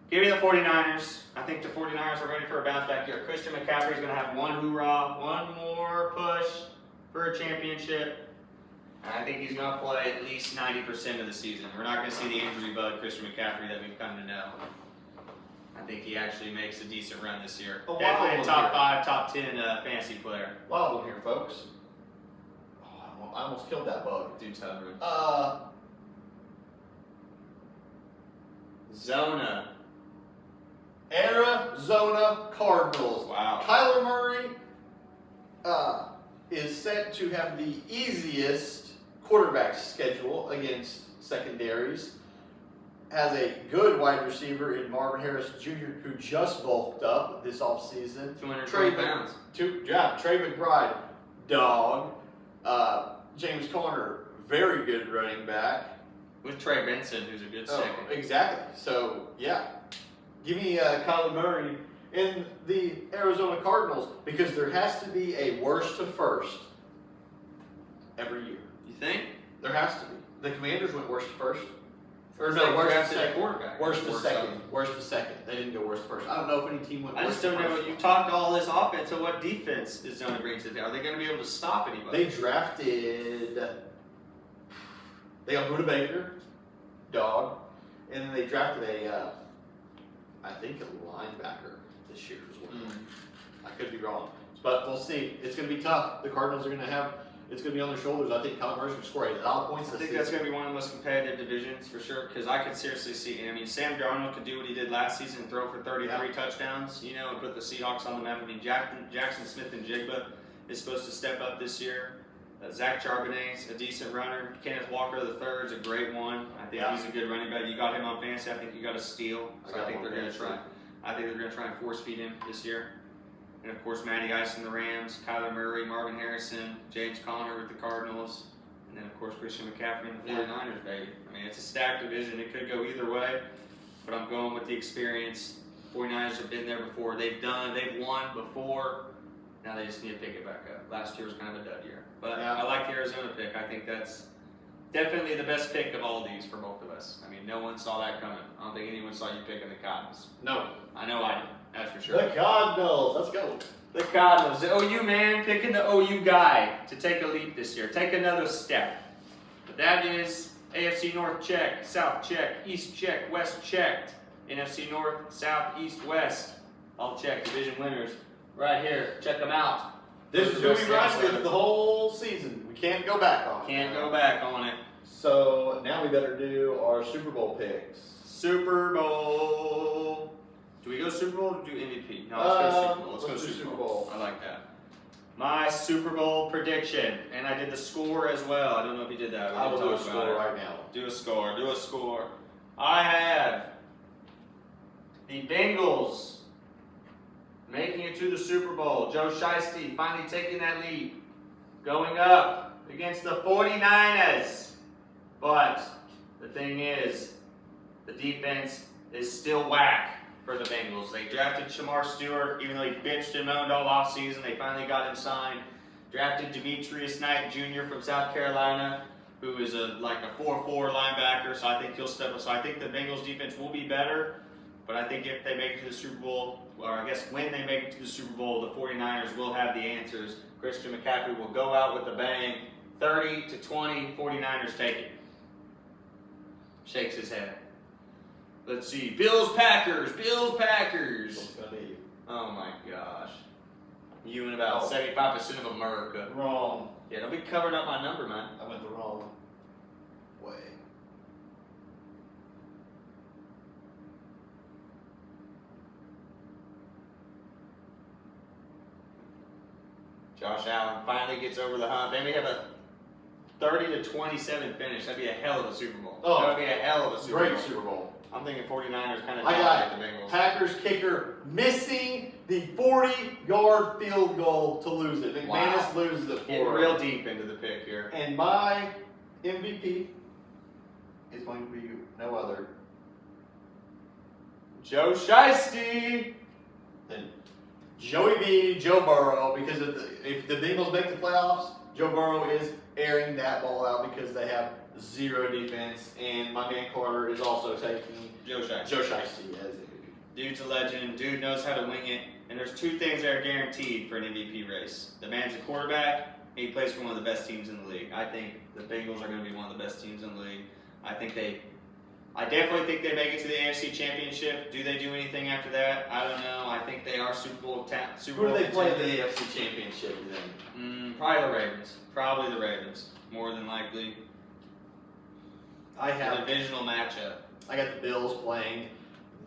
give me the 49ers. I think the 49ers are ready for a bounce back year. Christian McCaffrey's going to have one hoorah, one more push for a championship. And I think he's going to play at least 90% of the season. We're not going to see the injury bug Christian McCaffrey that we've come to know. I think he actually makes a decent run this year. A Definitely a wild top year. 5, top 10 fantasy player. Wild one here, folks. Oh, I almost killed that bug. Dude's hovering. Zona. Arizona Cardinals. Wow. Kyler Murray is set to have the easiest quarterback schedule against secondaries. Has a good wide receiver in Marvin Harris Jr., who just bulked up this offseason. 220 pounds. Trey McBride, dog. James Conner, very good running back. With Trey Benson, who's a good second. Exactly. So, yeah. Give me Kyler Murray in the Arizona Cardinals, because there has to be a worst to first every year. You think? There has to be. The Commanders went worst to first. Or They no, worst to drafted a second. quarterback. Worst to Worst second. up. Worst to second. They didn't go worst to first. I don't know if any team went I worst just to don't know. first. You talked all this offense, so what defense is Zona bringing to the Are they going to be able to stop anybody? They drafted. They got Buda Baker, dog, and then they drafted I think a linebacker this year as well. I could be wrong, but we'll see. It's going to be tough. The Cardinals are going to have. It's going to be on their shoulders. I think Kyler Murray's going to score a lot of points I this think season. that's going to be one of the most competitive divisions for sure, because I could seriously see. I mean, Sam Darnold could do what he did last season and throw for 33 touchdowns, and put the Seahawks on the map. I mean, Jackson Smith and Jigba is supposed to step up this year. Zach Charbonnet's a decent runner. Kenneth Walker III is a great one. I think he's a good running back. You got him on fantasy. I think you got a steal. So I think they're going to try. I think they're going to try and force feed him this year. And of course, Matty Ice in the Rams, Kyler Murray, Marvin Harrison, James Conner with the Cardinals, and then of course Christian McCaffrey and the 49ers, baby. I mean, it's a stacked division. It could go either way, but I'm going with the experience. 49ers have been there before. They've won before. Now they just need to pick it back up. Last year was kind of a dud year. But I like the Arizona pick. I think that's definitely the best pick of all these for both of us. I mean, no one saw that coming. I don't think anyone saw you picking the Cardinals. No. I know I did. That's for sure. The Cardinals. Let's go. The Cardinals. The OU man picking the OU guy to take a leap this year. Take another step. But that is AFC North check, South check, East check, West checked. NFC North, South, East, West. All check. Division winners. Right here. Check them out. This is who we ride with the whole season. We can't go back on it. Can't go back on it. So now we better do our Super Bowl picks. Super Bowl. Do we go Super Bowl or do MVP? No, let's go Super Bowl. Let's go do Super Bowl. I like that. My Super Bowl prediction, and I did the score as well. I don't know if you did that. I will do a score right now. Do a score. Do a score. I have the Bengals making it to the Super Bowl. Joe Shiesty finally taking that lead. Going up against the 49ers. But the thing is, the defense is still whack for the Bengals. They drafted Shamar Stewart, even though he bitched and moaned all offseason. They finally got him signed. Drafted Demetrius Knight Jr. from South Carolina, who is like a 4-4 linebacker, so I think he'll step up. So I think the Bengals defense will be better, but I think if they make it to the Super Bowl, or I guess when they make it to the Super Bowl, the 49ers will have the answers. Christian McCaffrey will go out with a bang. 30-20, 49ers take it. Shakes his head. Let's see. Bills-Packers. Bills-Packers. What's gonna be? Oh my gosh. You and about 75% of America. Wrong. Yeah, don't be covering up my number, man. I went the wrong way. Josh Allen finally gets over the hump. Then we have a 30-27 finish. That'd be a hell of a Super Bowl. Oh, that would be a hell of a Super Bowl. Great Super Bowl. I'm thinking 49ers kind of I got dominate the Bengals. Packers kicker missing the 40-yard field goal to lose it. McManus Wow. loses it Getting for real deep into the pick here. And my MVP is going to be no other Joe Shiesty. than Joey B, Joe Burrow, because if the Bengals make the playoffs, Joe Burrow is airing that ball out because they have zero defense, and my man Carter is also taking Joe Shiesty. Joe Shiesty as MVP. Dude's a legend. Dude knows how to wing it. And there's two things that are guaranteed for an MVP race. The man's a quarterback. And he plays for one of the best teams in the league. I think the Bengals are going to be one of the best teams in the league. I definitely think they make it to the AFC Championship. Do they do anything after that? I don't know. I think they are Super Bowl Who do they play in contenders. the AFC Championship, you think? Probably the Ravens. Probably the Ravens. More than likely. I A have divisional matchup. I got the Bills playing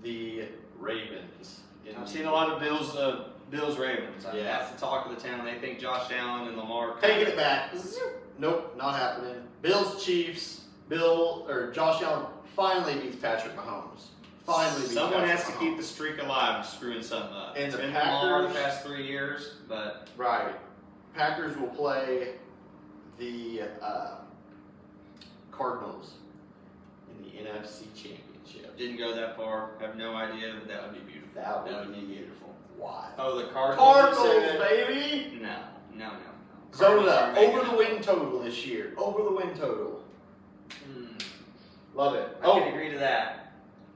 the Ravens. I've seen a lot of Bills Ravens. I mean, Yeah. that's the talk of the town. They think Josh Allen and Lamar. Taking it back. Nope, not happening. Bills Chiefs. Josh Allen finally beats Patrick Mahomes. Finally beats Someone Patrick has to Mahomes. keep the streak alive of screwing something up. And It's the been Lamar the Packers- past 3 years, but Right. Packers will play the Cardinals in the NFC Championship. didn't go that far. Have no idea, but that would be beautiful. That would be beautiful. Why? Oh, the Cardinals. you Cardinals, said? baby! No. Zone Cardinals up. are making Over the it. win total this year. Over the win total. Love it. I can agree to that.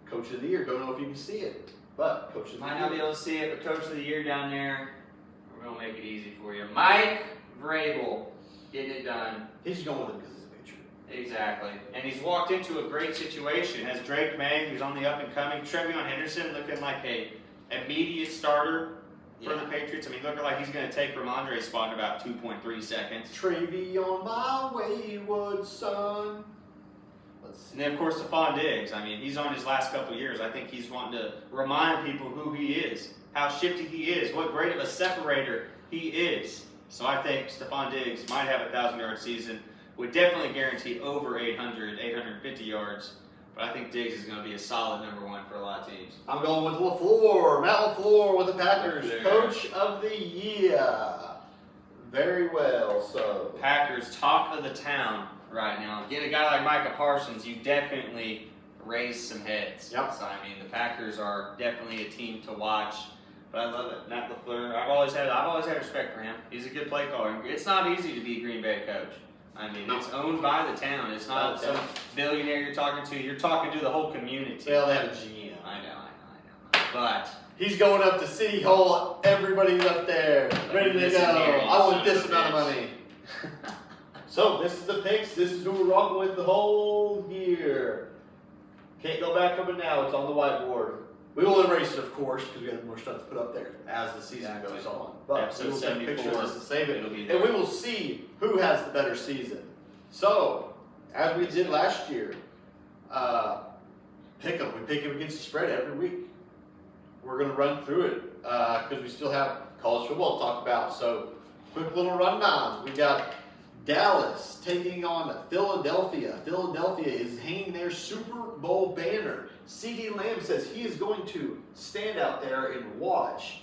Coach of the year. Don't know if you can see it, but Coach of the Might year. not be able to see it, but Coach of the Year down there, we're gonna make it easy for you. Mike Vrabel, getting it done. He's just going with it because he's a Patriot. Exactly. And he's walked into a great situation. Has Drake May, who's on the up and coming, Trevion Henderson looking like a immediate starter for the Patriots. I mean, looking like he's going to take Ramondre's spot in about 2.3 seconds. Trevion, my wayward son. Let's see. And then, of course, Stephon Diggs. I mean, he's on his last couple of years. I think he's wanting to remind people who he is, how shifty he is, what great of a separator he is. So I think Stephon Diggs might have a 1,000-yard season. Would definitely guarantee over 800, 850 yards. But I think Diggs is going to be a solid number one for a lot of teams. I'm going with LaFleur. Matt LaFleur with the Packers. LaFleur. Coach of the year. Very well, so. Packers, talk of the town right now. Get a guy like Micah Parsons, you definitely raise some heads. Yep. So, I mean, the Packers are definitely a team to watch. But I love it. Matt LaFleur, I've always had respect for him. He's a good play caller. It's not easy to be a Green Bay coach. I mean, No. it's owned by the town. It's not some billionaire you're talking to. You're talking to the whole community. Well, they have a GM. I know. But He's going up to City Hall. Everybody's up there, ready to go. Listen here, you I want son this of a amount of bitch. money. So this is the picks. This is who we're rocking with the whole year. Can't go back over now. It's on the whiteboard. We will erase it, of course, because we have more stuff to put up there as the season Exactly. goes on. But Episode we will take pictures 74, of this and save it, it'll be and there. we will see who has the better season. So, as we did last year, pick them. We pick them against the spread every week. We're going to run through it because we still have college football to talk about. So, quick little rundown. We got Dallas taking on Philadelphia. Philadelphia is hanging their Super Bowl banner. CeeDee Lamb says he is going to stand out there and watch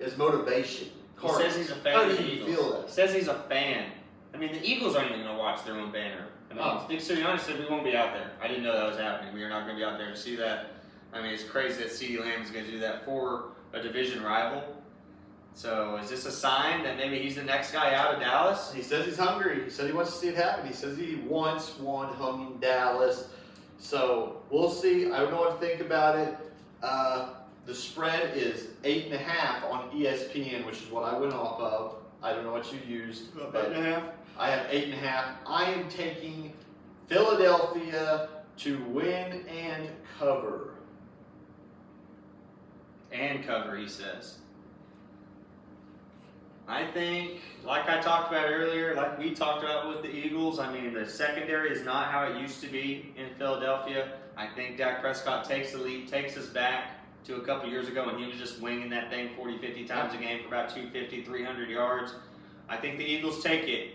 as motivation. he says he's a fan how of do the you Eagles. feel that? He says he's a fan. I mean, the Eagles aren't even going to watch their own banner. I mean, Oh. Nick Sirianni said we won't be out there. I didn't know that was happening. We are not going to be out there to see that. I mean, it's crazy that CeeDee Lamb is going to do that for a division rival. So is this a sign that maybe he's the next guy out of Dallas? He says he's hungry. He said he wants to see it happen. He says he wants one hung in Dallas. So we'll see. I don't know what to think about it. The spread is 8.5 on ESPN, which is what I went off of. I don't know what you used, but I have 8.5. I am taking Philadelphia to win and cover. And cover, he says. I think, like I talked about earlier, like we talked about with the Eagles, I mean, the secondary is not how it used to be in Philadelphia. I think Dak Prescott takes the lead, takes us back to a couple years ago when he was just winging that thing 40, 50 times a game for about 250, 300 yards. I think the Eagles take it.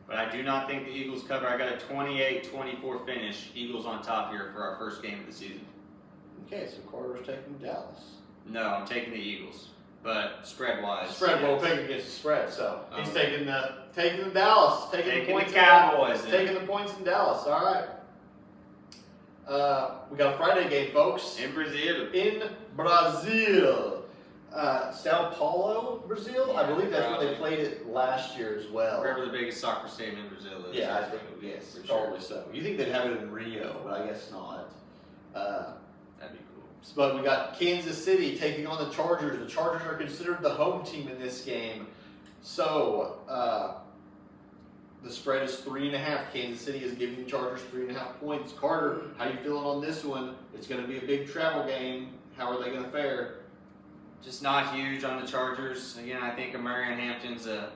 But I do not think the Eagles cover. I got a 28-24 finish. Eagles on top here for our first game of the season. Okay, so Carter's taking Dallas. No, I'm taking the Eagles. But spread-wise. Spread, well, picking against the spread, so he's taking the Dallas, taking the points. The Cowboys. Taking the points in Dallas. All right. We got a Friday game, folks. In Brazil. In Brazil. Sao Paulo, Brazil? I Yeah, believe that's where probably. they played it last year as well. Wherever the biggest soccer stadium in Brazil is. Yeah, I think, yes, For probably sure. so. You think they'd have it in Rio, but I guess not. That'd be cool. But we got Kansas City taking on the Chargers. The Chargers are considered the home team in this game. So, the spread is 3.5. Kansas City is giving the Chargers 3.5 points. Carter, how you feeling on this one? It's going to be a big travel game. How are they going to fare? Just not huge on the Chargers. Again, I think Amarian Hampton's a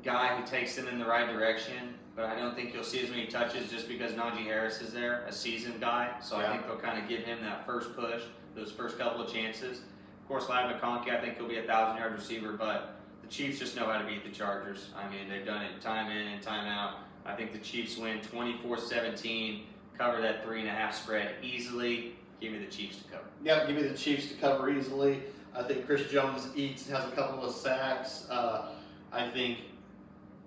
guy who takes them in the right direction, but I don't think you'll see as many touches just because Najee Harris is there, a seasoned guy. So Yeah. I think they'll kind of give him that first push, those first couple of chances. Of course, Ladd McConkey, I think he'll be a 1,000-yard receiver, but the Chiefs just know how to beat the Chargers. I mean, they've done it time in and time out. I think the Chiefs win 24-17, cover that 3.5 spread easily. Give me the Chiefs to cover. Yep, give me the Chiefs to cover easily. I think Chris Jones has a couple of sacks. I think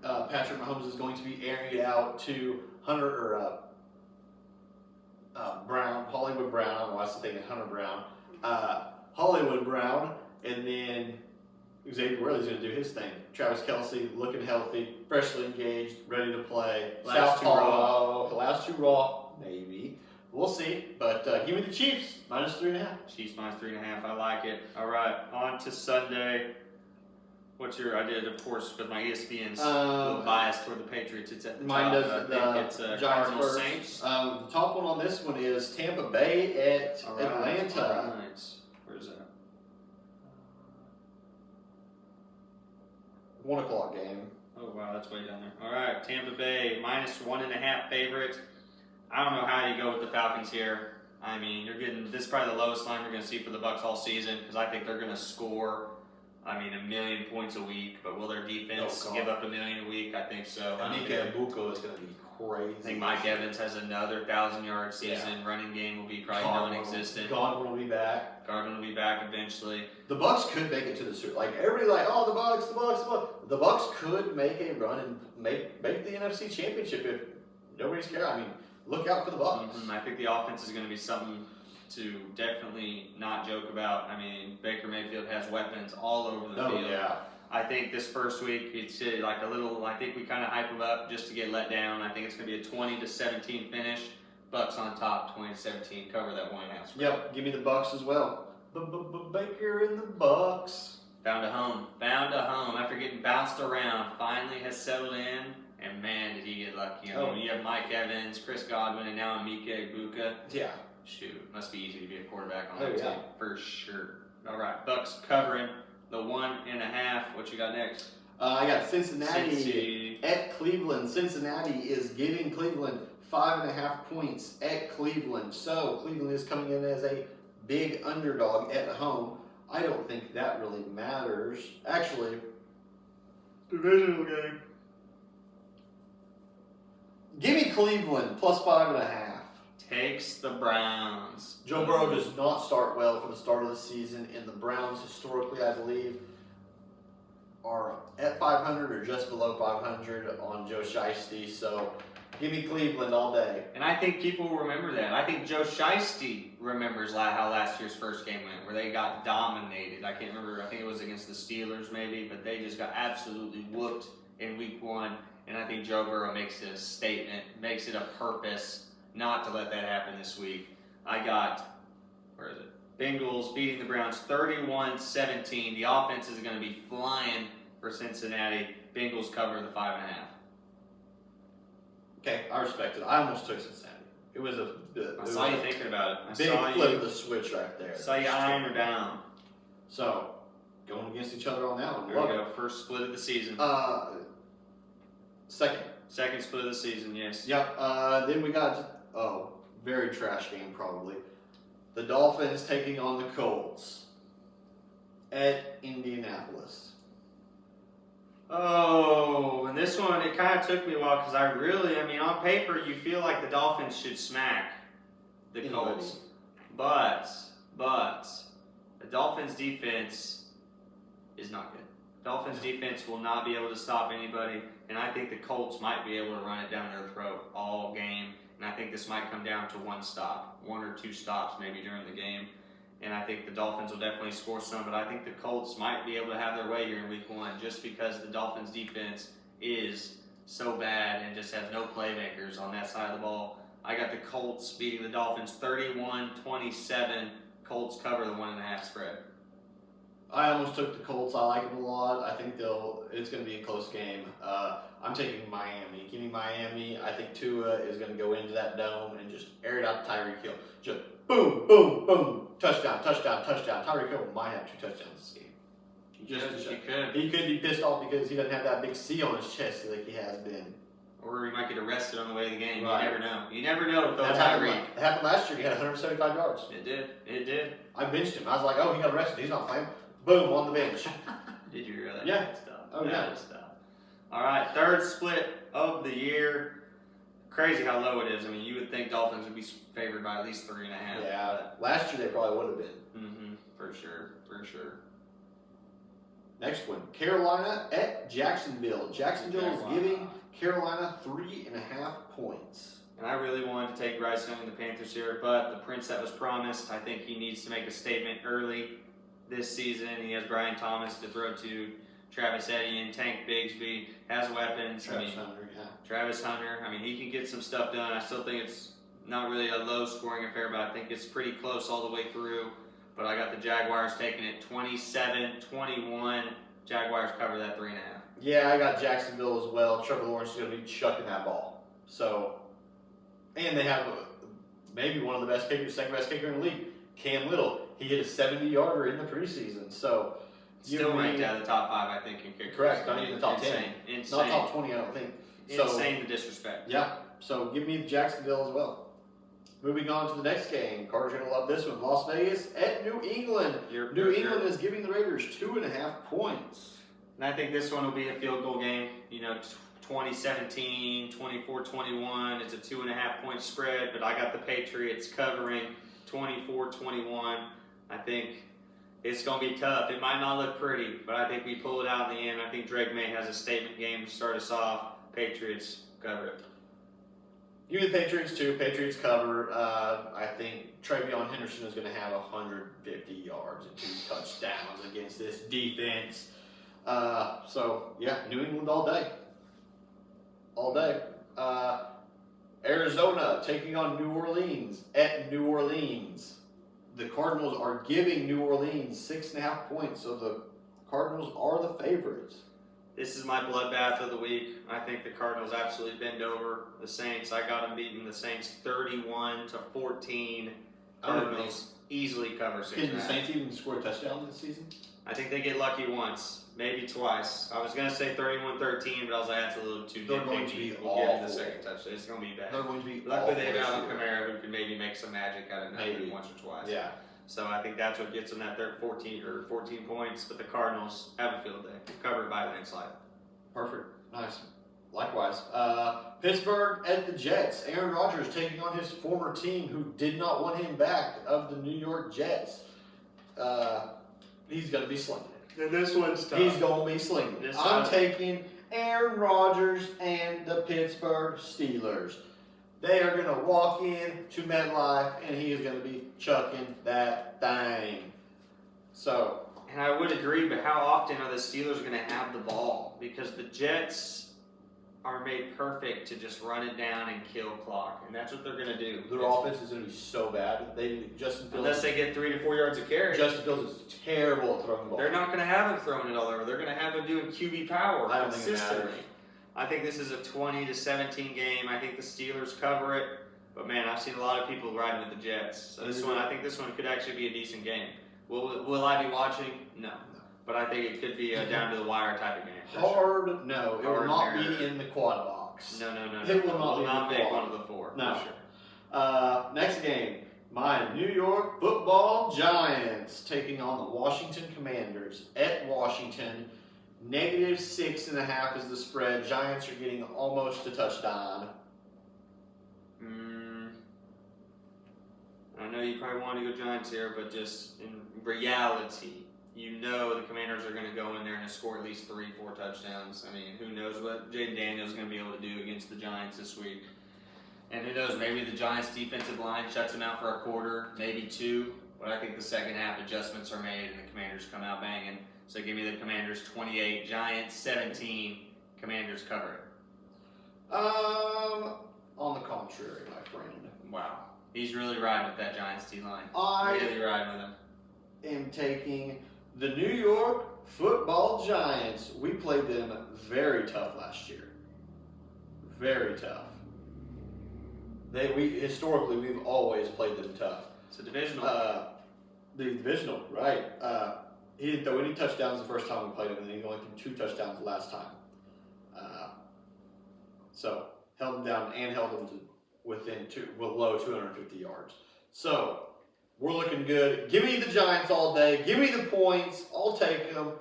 Patrick Mahomes is going to be airing it out to Hollywood Brown. I don't know why I was thinking Hunter Brown. Hollywood Brown, and then Xavier Worley's going to do his thing. Travis Kelce looking healthy, freshly engaged, ready to play. Last two raw. Last two raw, maybe. We'll see, but give me the Chiefs, -3.5. Chiefs -3.5. I like it. All right, on to Sunday. What's your? I did, of course, because my ESPN's a little biased toward the Patriots. It's at the Mine top. does but I think the it's Giants Cardinals first. Saints. The top one on this one is Tampa Bay at All right, Atlanta. all right. Where's that? 1 o'clock game. Oh wow, that's way down there. All right, Tampa Bay -1.5 favorite. I don't know how you go with the Falcons here. I mean, you're getting this is probably the lowest line you're going to see for the Bucs all season because I think they're going to score. I mean, 1 million points a week, but will their defense give up 1 million a week? I think so. Anika Ibuko is going to be crazy. I think Mike Evans has another 1,000-yard season. Running game will be probably non-existent. Godwin will be back. Garvin will be back eventually. The Bucs could make it to the Super. Like everybody's like, oh, the Bucs, the Bucs, the Bucs. The Bucs could make a run and make the NFC Championship if nobody's care. I mean, look out for the Bucs. I think the offense is going to be something to definitely not joke about. I mean, Baker Mayfield has weapons all over the field. Yeah. I think this first week, it's like a little, I think we kind of hype him up just to get let down. I think it's going to be a 20-17 finish. Bucks on top, 20-17, cover that 1.5 spread. Yep, give me the Bucs as well. Baker and the Bucs. Found a home. After getting bounced around, finally has settled in. And man, did he get lucky. I mean, you have Mike Evans, Chris Godwin, and now Anika Ibuka. Yeah. Shoot, must be easy to be a quarterback on Oh, that yeah. team, for sure. All right, Bucks covering the 1.5. What you got next? I got Cincinnati Cincy. at Cleveland. Cincinnati is giving Cleveland 5.5 points at Cleveland. So Cleveland is coming in as a big underdog at home. I don't think that really matters. Actually, divisional game. Give me Cleveland plus 5.5. Takes the Browns. Joe Burrow does not start well for the start of the season, and the Browns historically, I believe, are at 500 or just below 500 on Joe Shiesty. So give me Cleveland all day. And I think people will remember that. I think Joe Shiesty remembers how last year's first game went, where they got dominated. I can't remember. I think it was against the Steelers maybe, but they just got absolutely whooped in week 1. And I think Joe Burrow makes it a statement, makes it a purpose not to let that happen this week. I got, where is it? Bengals beating the Browns 31-17. The offense is going to be flying for Cincinnati. Bengals cover the 5.5. Okay, I respect it. I almost took Cincinnati. It was a I saw you thinking about it. I big saw flip you. of the switch right there. Saw you eyeing her down. So going against each other on that one. There we Love go. First split of the season. it. Second. Second split of the season, yes. Yep. Then we got very trash game probably. The Dolphins taking on the Colts at Indianapolis. Oh, and this one, it kind of took me a while because I mean, on paper, you feel like the Dolphins should smack the Colts. But the Dolphins defense is not good. Dolphins defense will not be able to stop anybody, and I think the Colts might be able to run it down their throat all game. And I think this might come down to one or two stops maybe during the game. And I think the Dolphins will definitely score some, but I think the Colts might be able to have their way here in Week 1 just because the Dolphins defense is so bad and just has no playmakers on that side of the ball. I got the Colts beating the Dolphins 31-27. Colts cover the 1.5 spread. I almost took the Colts. I like them a lot. I think it's going to be a close game. I'm taking Miami. Give me Miami. I think Tua is going to go into that dome and just air it out to Tyreek Hill. Just boom, boom, boom. Touchdown, touchdown, touchdown. Tyreek Hill might have 2 touchdowns this game. He could be pissed off because he doesn't have that big C on his chest like he has been. Or he might get arrested on the way to the game. Right. You never know. You never know with That Tyreek. happened last year. He had 175 yards. It did. I benched him. I was like, oh, he got arrested. He's not playing. Boom, on the bench. Did you really? Yeah. Good stuff. Oh, That yeah. was stuff. All right, third split of the year. Crazy how low it is. I mean, you would think Dolphins would be favored by at least 3.5. Yeah. Last year they probably would have been. For sure. Next one, Carolina at Jacksonville. Jacksonville is Carolina. giving Carolina 3.5 points. And I really wanted to take Bryce Young and the Panthers here, but the prince that was promised, I think he needs to make a statement early this season. He has Brian Thomas to throw to, Travis Etienne, Tank Bigsby, has weapons. Travis Hunter, yeah. Travis Hunter, I mean, he can get some stuff done. I still think it's not really a low-scoring affair, but I think it's pretty close all the way through. But I got the Jaguars taking it 27-21. Jaguars cover that 3.5. Yeah, I got Jacksonville as well. Trevor Lawrence is going to be chucking that ball. So, and they have maybe one of the best kickers, second best kicker in the league, Cam Little. He hit a 70-yarder in the preseason. So, Still ranked out of the top 5, I think, in kickers. Correct, not even the top 10. Insane. Not top 20, I don't think. So, Insane the disrespect. Yeah, so give me Jacksonville as well. Moving on to the next game. Carter's going to love this one. Las Vegas at New England. New England is giving the Raiders 2.5 points. And I think this one will be a field goal game. 2017, 24-21. It's a 2.5 point spread, but I got the Patriots covering 24-21. I think it's going to be tough. It might not look pretty, but I think we pull it out in the end. I think Drake May has a statement game to start us off. Patriots cover it. Give me the Patriots too. Patriots cover. I think Travion Henderson is going to have 150 yards and 2 touchdowns against this defense. So, yeah, New England all day. All day. Arizona taking on New Orleans at New Orleans. The Cardinals are giving New Orleans 6.5 points, so the Cardinals are the favorites. This is my bloodbath of the week. I think the Cardinals absolutely bend over the Saints. I got them beating the Saints 31-14. Cardinals easily cover 6.5. Can the Saints even score a touchdown this season? I think they get lucky once, maybe twice. I was going to say 31-13, but I was like, that's a little too They're going to be We'll get the awful. second touchdown. It's going to be bad. They're going to be Luckily, they awful have this Alvin year. Kamara who can maybe make some magic out of nothing Maybe. once or twice. Yeah. So I think that's what gets them that 14 points. But the Cardinals have a field day, covered by a landslide. Perfect. Nice. Likewise. Pittsburgh at the Jets. Aaron Rodgers taking on his former team who did not want him back of the New York Jets. He's going to be slinging it. And this one's tough. He's going to be slinging it. I'm taking Aaron Rodgers and the Pittsburgh Steelers. They are going to walk in to MetLife and he is going to be chucking that thing. So, And I would agree, but how often are the Steelers going to have the ball? Because the Jets are made perfect to just run it down and kill clock, and that's what they're going to do. their offense is going to be so bad. Justin Fields. Unless they get 3 to 4 yards of carry. Justin Fields is terrible at throwing the ball. They're not going to have him throwing it all over. They're going to have him doing QB power I don't think it consistently. matters. I think this is a 20-17 game. I think the Steelers cover it. But, man, I've seen a lot of people riding with the Jets. So I think this one could actually be a decent game. Will I be watching? No. But I think it could be a down-to-the-wire type of game. for sure. Hard, no. It will Hard not there. be in the quad box. No. It will not be not the make quad. one of the 4. No. For sure. Next game. My New York Football Giants taking on the Washington Commanders at Washington. -6.5 is the spread. Giants are getting almost a touchdown. I know you probably want to go Giants here, but just in reality, you know the Commanders are going to go in there and score at least 3-4 touchdowns. I mean, who knows what Jaden Daniels is going to be able to do against the Giants this week. And who knows, maybe the Giants' defensive line shuts them out for a quarter, maybe 2. But I think the second half adjustments are made and the Commanders come out banging. So give me the Commanders 28, Giants 17, Commanders cover it. On the contrary, my friend. Wow. He's really riding with that Giants D-line. Really riding with him. Am taking the New York Football Giants. We played them very tough last year. Very tough. Historically, we've always played them tough. It's a divisional. The divisional, right. He didn't throw any touchdowns the first time we played him, and he only threw 2 touchdowns the last time. So, held him down and held him to below 250 yards. So, we're looking good. Give me the Giants all day. Give me the points. I'll take them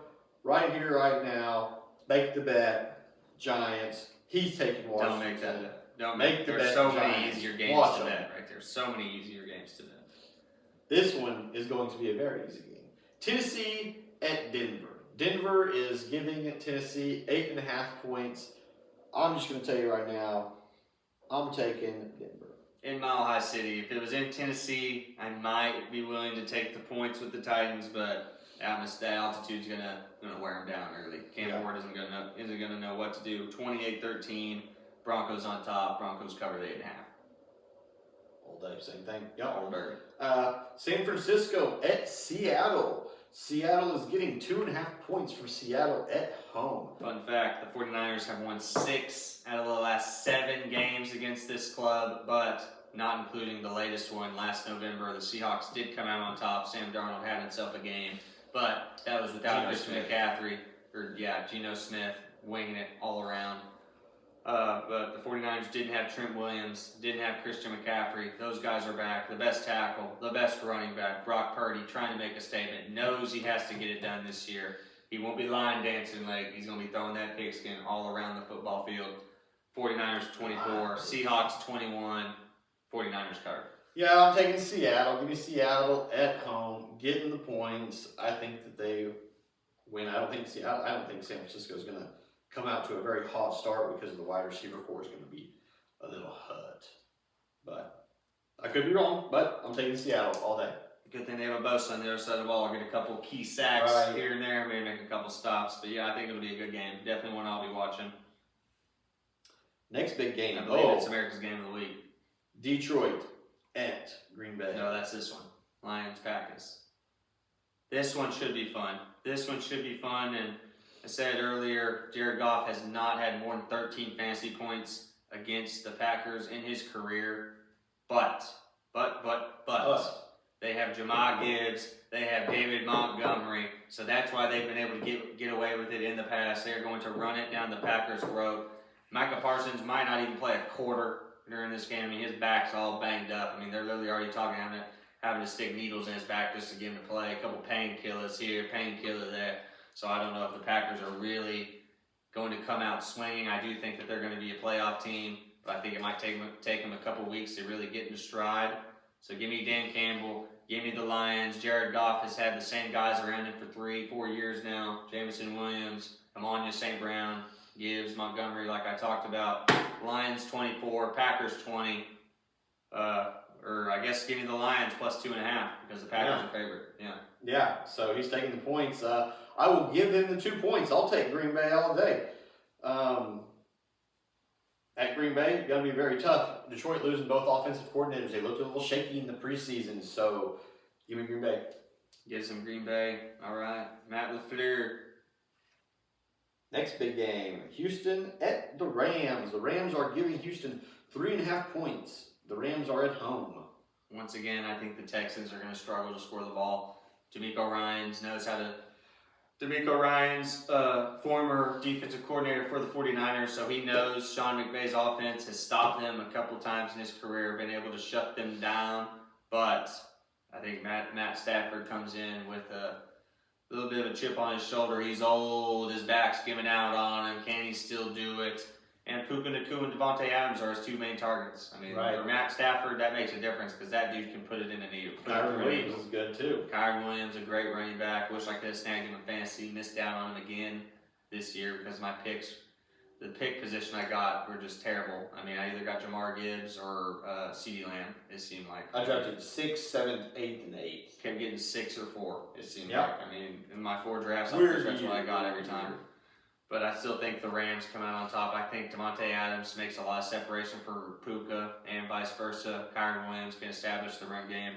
right here, right now. Make the bet. Giants. He's taking Washington. Don't make that bet. Don't make the bet. There's so many Giants. easier games Watch to them. bet right there. So many easier games to bet. This one is going to be a very easy game. Tennessee at Denver. Denver is giving Tennessee 8.5 points. I'm just going to tell you right now, I'm taking Denver. In Mile High City, if it was in Tennessee, I might be willing to take the points with the Titans, but the altitude's gonna wear them down early. Cam Ward isn't gonna know what to do. 28-13, Broncos on top. Broncos cover the 8.5. All day, same thing. Yep. All day. San Francisco at Seattle. Seattle is getting 2.5 points from Seattle at home. Fun fact, the 49ers have won 6 out of the last 7 games against this club, but not including the latest one last November. The Seahawks did come out on top. Sam Darnold had himself a game, but that was without Christian McCaffrey, Geno Smith winging it all around. But the 49ers didn't have Trent Williams, didn't have Christian McCaffrey. Those guys are back. The best tackle, the best running back, Brock Purdy, trying to make a statement, knows he has to get it done this year. He won't be line dancing like he's going to be throwing that pigskin all around the football field. 49ers 24, Seahawks 21, 49ers cover. Yeah, I'm taking Seattle. Give me Seattle at home, getting the points. I think that they win. I don't think San Francisco is going to come out to a very hot start because the wide receiver core is going to be a little hurt. But I could be wrong, but I'm taking Seattle all day. Good thing they have a Bosa on the other side of the ball. Get a couple key sacks here and there, maybe make a couple stops. But yeah, I think it'll be a good game. Definitely one I'll be watching. Next big game. I believe it's America's Game of the Week. Detroit at Green Bay. No, that's this one. Lions, Packers. This one should be fun. And I said earlier, Jared Goff has not had more than 13 fantasy points against the Packers in his career. But they have Jamal Gibbs, they have David Montgomery, so that's why they've been able to get away with it in the past. They're going to run it down the Packers' throat. Micah Parsons might not even play a quarter during this game. I mean, his back's all banged up. I mean, they're literally already talking having to stick needles in his back just to get him to play. A couple painkillers here, painkiller there. So I don't know if the Packers are really going to come out swinging. I do think that they're going to be a playoff team, but I think it might take them a couple weeks to really get into stride. So give me Dan Campbell. Give me the Lions. Jared Goff has had the same guys around him for 3-4 years now. Jameson Williams, Amon St. Brown, Gibbs, Montgomery, like I talked about. Lions 24, Packers 20. Or I guess give me the Lions plus 2.5 because the Packers are favorite. Yeah, so he's taking the points. I will give him the 2 points. I'll take Green Bay all day. At Green Bay, going to be very tough. Detroit losing both offensive coordinators. They looked a little shaky in the preseason, so give me Green Bay. Get some Green Bay. All right. Matt LaFleur. Next big game, Houston at the Rams. The Rams are giving Houston 3.5 points. The Rams are at home. Once again, I think the Texans are going to struggle to score the ball. D'Amico Ryans, former defensive coordinator for the 49ers, so he knows Sean McVay's offense has stopped them a couple times in his career, been able to shut them down. But I think Matt Stafford comes in with a little bit of a chip on his shoulder. He's old, his back's giving out on him. Can he still do it? And Puka Nacua and Devontae Adams are his two main targets. I mean, for Matt Stafford, that makes a difference because that dude can put it in a needle. Kyron Williams is good too. Kyron Williams, a great running back. Wish I could have snagged him in fantasy. Missed out on him again this year because my picks, the pick position I got were just terrible. I mean, I either got Jamar Gibbs or CeeDee Lamb, it seemed like. I drafted 6th, 7th, 8th, and 8th. Kept getting 6 or 4, it seemed like. I mean, in my 4 drafts, that's what I got every time. But I still think the Rams come out on top. I think Devontae Adams makes a lot of separation for Puka and vice versa. Kyron Williams can establish the run game.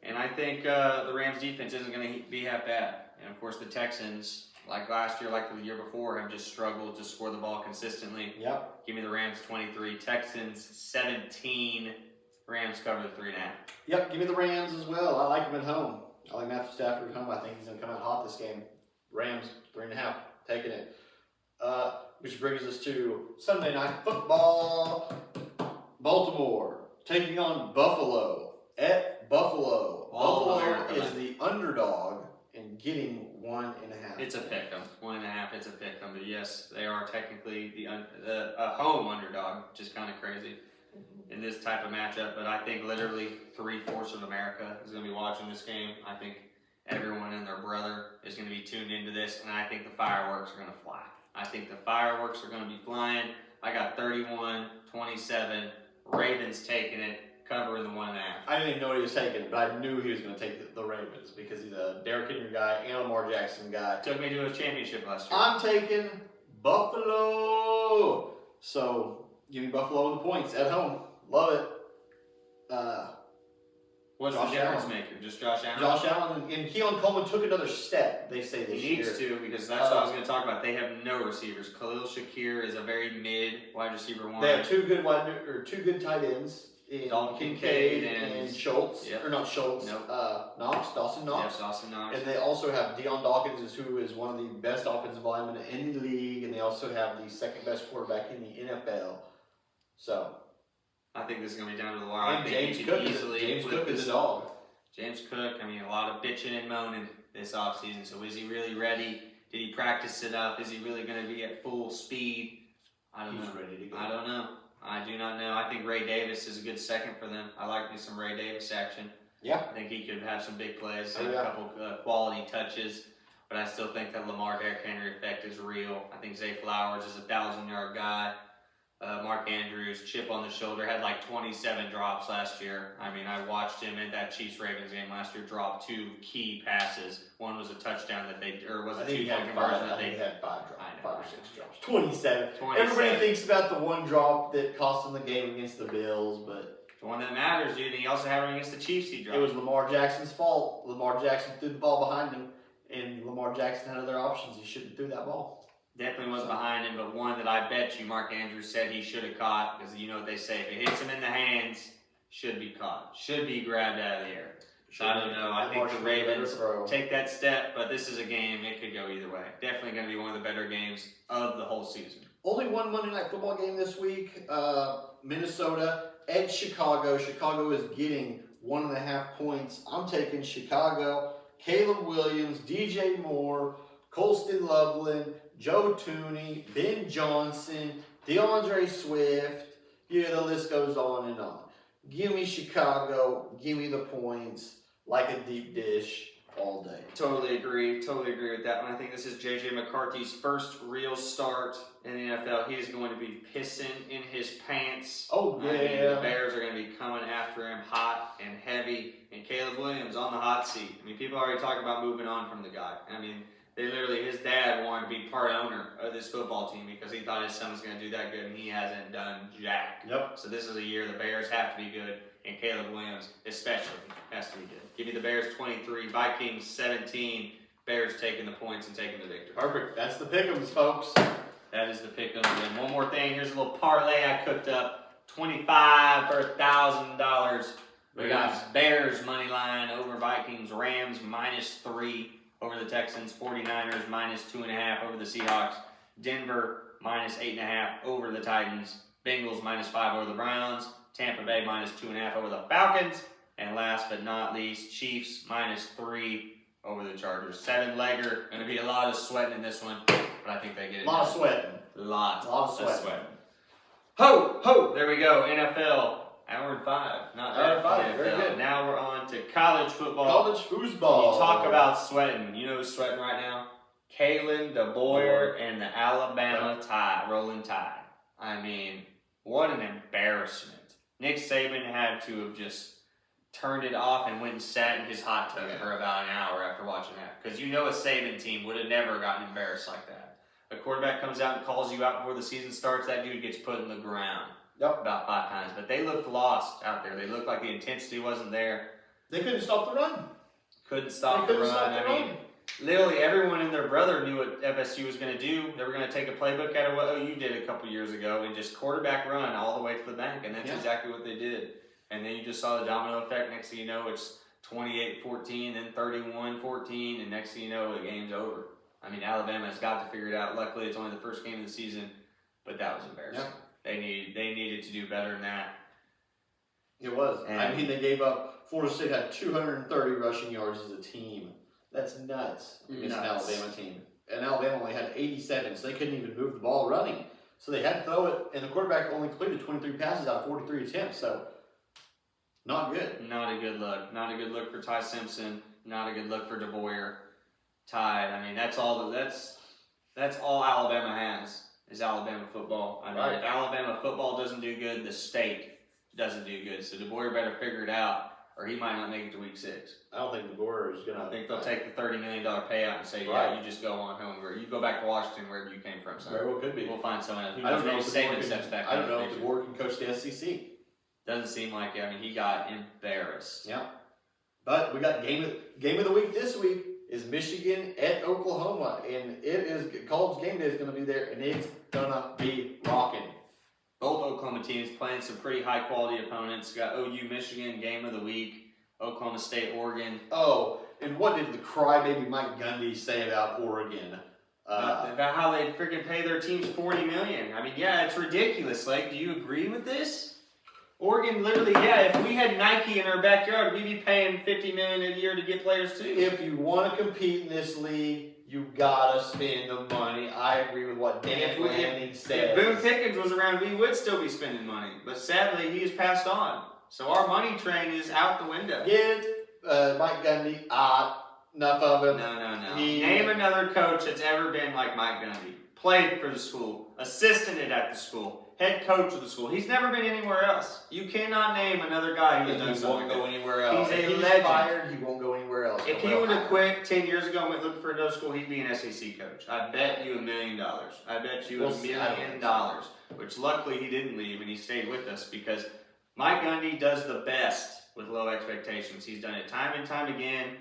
And I think the Rams defense isn't going to be half bad. And of course the Texans, like last year, like the year before, have just struggled to score the ball consistently. Yep. Give me the Rams 23, Texans 17, Rams cover the 3.5. Yep, give me the Rams as well. I like him at home. I like Matthew Stafford at home. I think he's going to come out hot this game. Rams 3.5, taking it. Which brings us to Sunday Night Football. Baltimore taking on Buffalo at Buffalo. Buffalo is the underdog and getting 1.5. It's a pick 'em. 1.5. It's a pick 'em. But yes, they are technically the home underdog, which is kind of crazy in this type of matchup. But I think literally 3/4 of America is going to be watching this game. I think everyone and their brother is going to be tuned into this, and I think the fireworks are going to fly. I think the fireworks are going to be flying. I got 31-27. Ravens taking it, covering the 1.5. I didn't even know he was taking it, but I knew he was going to take the Ravens because he's a Derrick Henry guy and a Lamar Jackson guy. Took me to a championship last year. I'm taking Buffalo. So give me Buffalo with the points at home. Love it. What's Josh the difference Allen. maker? Just Josh Allen? Josh Allen and Keon Coleman took another step, they say this He year. needs to, because that's what I was going to talk about. They have no receivers. Khalil Shakir is a very mid wide receiver one. They have two good tight ends in Dalton Kincaid Kincaid and Schultz. Yep. Or not Schultz. Nope. Dawson Knox. Yes, Dawson Knox. And they also have Deion Dawkins, who is one of the best offensive linemen in the league, and they also have the second best quarterback in the NFL. So, I think this is going to be down to the wire. and James Cook is a dog. James Cook, I mean, a lot of bitching and moaning this offseason. So is he really ready? Did he practice enough? Is he really going to be at full speed? I don't know. He's ready to go. I don't know. I do not know. I think Ray Davis is a good second for them. I like me some Ray Davis action. Yeah. I think he could have some big plays, Oh, a yeah. couple quality touches. But I still think that Lamar Derrick Henry effect is real. I think Zay Flowers is a 1,000-yard guy. Mark Andrews, chip on the shoulder, had like 27 drops last year. I mean, I watched him in that Chiefs-Ravens game last year drop 2 key passes. One was a touchdown that they, or was a 2-point conversion that they had 5 drops. I know. 5 or 6 drops. 27. 27. Everybody thinks about the one drop that cost them the game against the Bills, but The one that matters, dude. And he also had one against the Chiefs. He dropped. it was Lamar Jackson's fault. Lamar Jackson threw the ball behind him, and Lamar Jackson had other options. He shouldn't have threw that ball. Definitely was behind him, but one that I bet you Mark Andrews said he should have caught, because you know what they say, if it hits him in the hands, should be caught, should be grabbed out of the air. So I don't know. I think the Ravens take that step, but this is a game, it could go either way. Definitely going to be one of the better games of the whole season. Only one Monday Night Football game this week. Minnesota at Chicago. Chicago is getting 1.5 points. I'm taking Chicago. Caleb Williams, DJ Moore, Colston Loveland, Joe Tooney, Ben Johnson, DeAndre Swift. Yeah, the list goes on and on. Give me Chicago. Give me the points like a deep dish all day. Totally agree with that one. I think this is J.J. McCarthy's first real start in the NFL. He is going to be pissing in his pants. Oh, yeah. I mean, the Bears are going to be coming after him hot and heavy. And Caleb Williams on the hot seat. I mean, people are already talking about moving on from the guy. I mean, his dad wanted to be part owner of this football team because he thought his son was going to do that good, and he hasn't done jack. Yep. So this is a year the Bears have to be good, and Caleb Williams especially has to be good. Give me the Bears 23, Vikings 17, Bears taking the points and taking the victory. Perfect. That's the pick'ems, folks. That is the pick of the game. One more thing. Here's a little parlay I cooked up. 25 for $1,000. We got Bears money line over Vikings, Rams -3 over the Texans, 49ers -2.5 over the Seahawks, Denver -8.5 over the Titans, Bengals -5 over the Browns, Tampa Bay -2.5 over the Falcons, and last but not least, Chiefs -3 over the Chargers. 7-legger. Going to be a lot of sweating in this one, but I think they get it. A lot of sweating. Lot of of sweating. sweating. Ho, ho, there we go. NFL, hour and 5. Not Hour and bad five, for very NFL. good. Now we're on to college football. College foosball. You talk about sweating. You know who's sweating right now? Kalen DeBoer and the Alabama Rolling Tide. I mean, what an embarrassment. Nick Saban had to have just turned it off and went and sat in his hot tub for about an hour after watching that. Because you know a Saban team would have never gotten embarrassed like that. A quarterback comes out and calls you out before the season starts, that dude gets put in the ground about 5 times. But they looked lost out there. They looked like the intensity wasn't there. They couldn't stop the run. Couldn't stop the run. I mean, literally everyone and their brother knew what FSU was going to do. They were going to take a playbook out of what OU did a couple years ago and just quarterback run all the way to the bank. And that's exactly what they did. And then you just saw the domino effect. Next thing you know, it's 28-14, then 31-14, and next thing you know, the game's over. I mean, Alabama's got to figure it out. Luckily, it's only the first game of the season, but that was embarrassing. They needed to do better than that. It was. And I mean, they gave up. Florida State had 230 rushing yards as a team. That's nuts against an Alabama team. And Alabama only had 87, so they couldn't even move the ball running. So they had to throw it, and the quarterback only completed 23 passes out of 43 attempts. So not good. Not a good look. Not a good look for Ty Simpson. Not a good look for DeBoer. Tide. I mean, that's all Alabama has is Alabama football. I mean, if Alabama football doesn't do good, the state doesn't do good. So DeBoer better figure it out, or he might not make it to week 6. I don't think DeBoer is gonna. I think they'll take the $30 million payout and say, yeah, you just go on home. You go back to Washington, wherever you came from. So very well could be. We'll find someone else. I don't know if Saban steps back. I don't know if DeBoer can coach the SEC. Doesn't seem like it. I mean, he got embarrassed. Yeah. But we got game of the week this week is Michigan at Oklahoma, and it is college game day is going to be there, and it's gonna be rocking. Both Oklahoma teams playing some pretty high quality opponents. Got OU Michigan game of the week, Oklahoma State Oregon. Oh, and what did the crybaby Mike Gundy say about Oregon? About how they freaking pay their teams $40 million. I mean, yeah, it's ridiculous. Like, do you agree with this? Oregon, literally, if we had Nike in our backyard, we'd be paying $50 million a year to get players too. If you want to compete in this league, you gotta spend the money. I agree with what Dan Lanning said. If Boone Pickens was around, we would still be spending money. But sadly, he has passed on. So our money train is out the window. Get Mike Gundy enough of him. No. Name another coach that's ever been like Mike Gundy. Played for the school, assistanted at the school, head coach of the school. He's never been anywhere else. You cannot name another guy who has done something. He won't go anywhere else. He's a legend. legend. Fired, he won't go anywhere else. If he would have quit 10 years ago and went looking for another school, he'd be an SEC coach. I bet you $1 million. I bet you $1 million. Which luckily he didn't leave and he stayed with us because Mike Gundy does the best with low expectations. He's done it time and time again.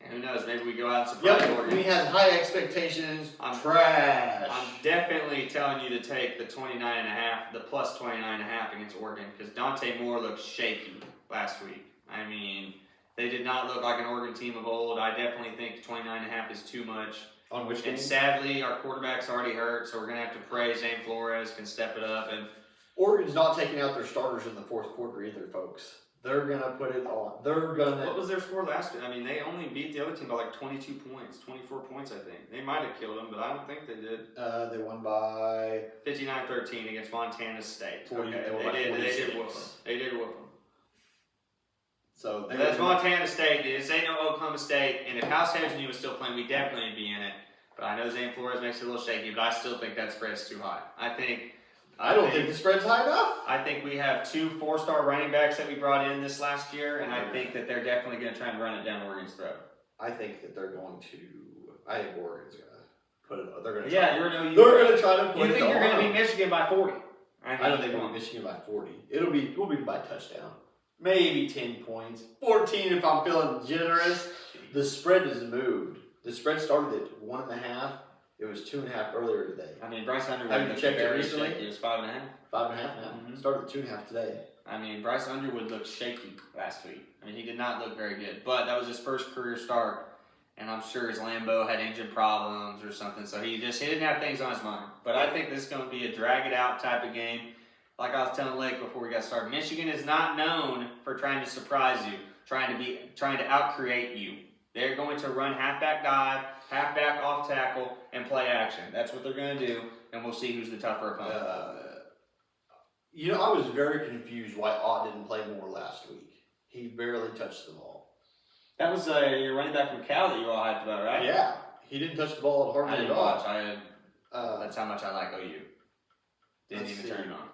And who knows, maybe we go out and surprise Oregon. He has high expectations. Trash. I'm definitely telling you to take the 29.5, the plus 29.5 against Oregon because Dante Moore looked shaky last week. I mean, they did not look like an Oregon team of old. I definitely think 29.5 is too much. On which game? And sadly, our quarterback's already hurt, so we're going to have to pray Zane Flores can step it up. And Oregon's not taking out their starters in the fourth quarter either, folks. They're going to put it on. What was their score last week? I mean, they only beat the other team by like 22 points, 24 points, I think. They might have killed them, but I don't think they did. They won by 59-13 against Montana State. 40, okay, they did whoop them. They did whoop them. So that's Montana State. This ain't no Oklahoma State. And if House Hedgen was still playing, we'd definitely be in it. But I know Zane Flores makes it a little shaky, but I still think that spread's too high. I don't think the spread's high enough. I think we have 2 4-star running backs that we brought in this last year, and I think that they're definitely going to try and run it down Oregon's throat. I think that they're going to. I think Oregon's going to put it. They're going to. Yeah, they're going to try to put it. You think you're going to beat Michigan by 40? I don't think we'll beat Michigan by 40. We'll beat by a touchdown. Maybe 10 points. 14 if I'm feeling generous. The spread has moved. The spread started at 1.5. It was 2.5 earlier today. I mean, Bryce Underwood. Have you checked it recently? It was 5.5. 5.5 now. Started at 2.5 today. I mean, Bryce Underwood looked shaky last week. I mean, he did not look very good. But that was his first career start. And I'm sure his Lambeau had engine problems or something. So he didn't have things on his mind. But I think this is going to be a drag-it-out type of game. Like I was telling Lake before we got started, Michigan is not known for trying to surprise you, trying to out-create you. They're going to run halfback dive, halfback off tackle, and play action. That's what they're going to do, and we'll see who's the tougher opponent. I was very confused why Ott didn't play more last week. He barely touched the ball. That was your running back from Cal that you all hyped about, right? Yeah, he didn't touch the ball I hardly didn't at all. watch. That's how much I like OU. Didn't even turn it on.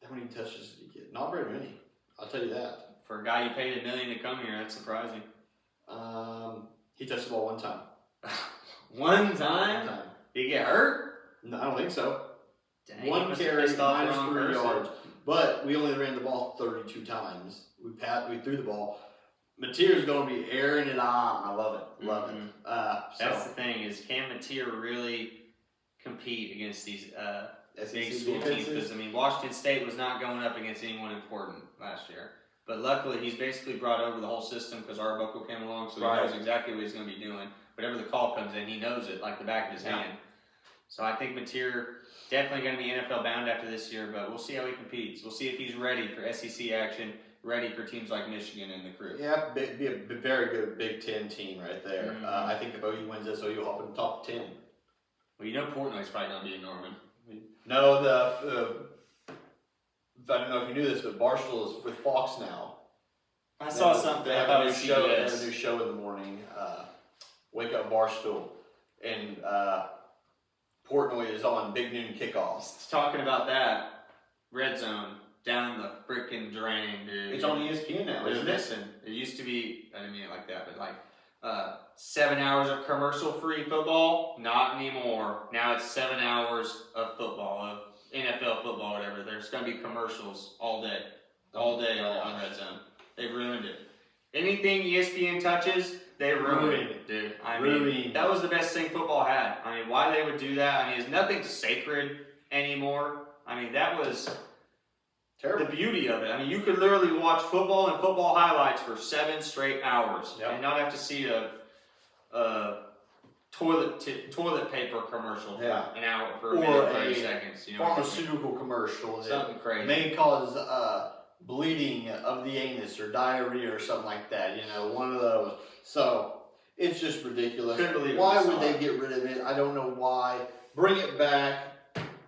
How many touches did he get? Not very many. I'll tell you that. For a guy you paid $1 million to come here, that's surprising. He touched the ball one time. One time? Did he get hurt? No, I don't think so. Dang, One carry, minus 3 yards. But we only ran the ball 32 times. We threw the ball. Mateer's going to be airing it on. I love it. Love it. That's the thing, is can Mateer really compete against these big school teams? Because, Washington State was not going up against anyone important last year. But luckily, he's basically brought over the whole system because Arbuckle came along, so he knows exactly what he's going to be doing. Whatever the call comes in, he knows it like the back of his hand. So I think Mateer definitely going to be NFL bound after this year, but we'll see how he competes. We'll see if he's ready for SEC action, ready for teams like Michigan and the crew. Yeah, be a very good Big Ten team right there. I think if OU wins this, OU will hop in the top 10. Well, Portnoy's probably going to be in Norman. No, I don't know if you knew this, but Barstool is with Fox now. I saw something. They have a new show. They have a new show in the morning. Wake Up Barstool, and Portnoy is on Big Noon Kickoffs. Talking about that, Red Zone down the freaking drain, dude. It's on ESPN now, isn't it? It used to be. I didn't mean it like that, but like 7 hours of commercial-free football. Not anymore. Now it's 7 hours of football, of NFL football, whatever. There's going to be commercials all day on Red Zone. They've ruined it. Anything ESPN touches, they ruin it, dude. That was the best thing football had. Why they would do that? There's nothing sacred anymore. That was terrible. The beauty of it. You could literally watch football and football highlights for 7 straight hours and not have to see a toilet paper commercial for an hour, for a minute, 30 seconds. Pharmaceutical commercial. Something crazy. May cause bleeding of the anus or diarrhea or something like that. One of those. So it's just ridiculous. Couldn't believe it. Why would they get rid of it? I don't know why. Bring it back.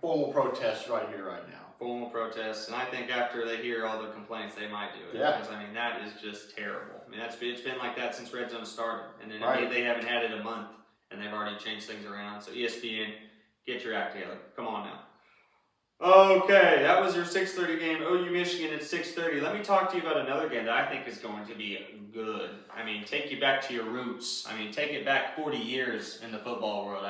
Formal protests right here, right now. Formal protests, and I think after they hear all the complaints, they might do it. Yeah. Because that is just terrible. It's been like that since Red Zone started, and then they haven't had it a month, and they've already changed things around. So ESPN, get your act together. Come on now. Okay, that was your 6:30 game. OU Michigan at 6:30. Let me talk to you about another game that I think is going to be good. Take you back to your roots. Take it back 40 years in the football world.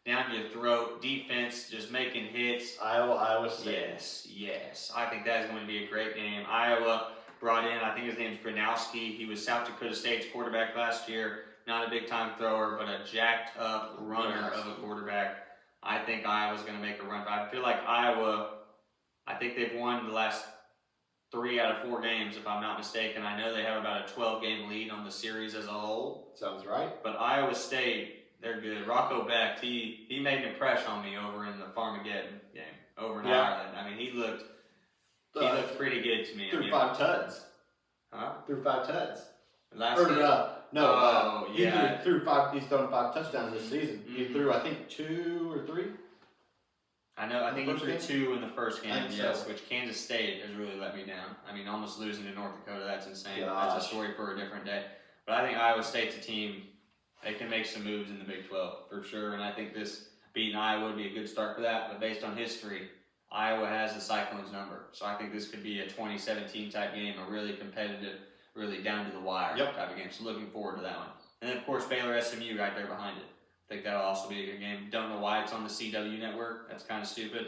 Down your throat, defense, just making hits. Iowa State. Yes. I think that is going to be a great game. Iowa brought in, I think his name's Gronowski. He was South Dakota State's quarterback last year. Not a big-time thrower, but a jacked-up runner of a quarterback. I think Iowa's going to make a run. I feel like Iowa, I think they've won the last 3 out of 4 games, if I'm not mistaken. I know they have about a 12-game lead on the series as a whole. Sounds right. But Iowa State, they're good. Rocco Becht, he made an impression on me over in the Farmageddon game, over in Ireland. He looked pretty good to me. Threw 5 tuds. Huh? Threw 5 tuds. Last game? He's thrown 5 touchdowns this season. He threw, I think, 2 or 3. I think he threw 2 in the first game, which Kansas State has really let me down. Almost losing to North Dakota, that's insane. Gosh. That's a story for a different day. But I think Iowa State's a team, they can make some moves in the Big 12, for sure. And I think this beating Iowa would be a good start for that. But based on history, Iowa has the Cyclones number. So I think this could be a 2017 type game, a really competitive, really down to the wire type of game. So looking forward to that one. And then, of course, Baylor SMU right there behind it. I think that'll also be a good game. Don't know why it's on the CW network. That's kind of stupid.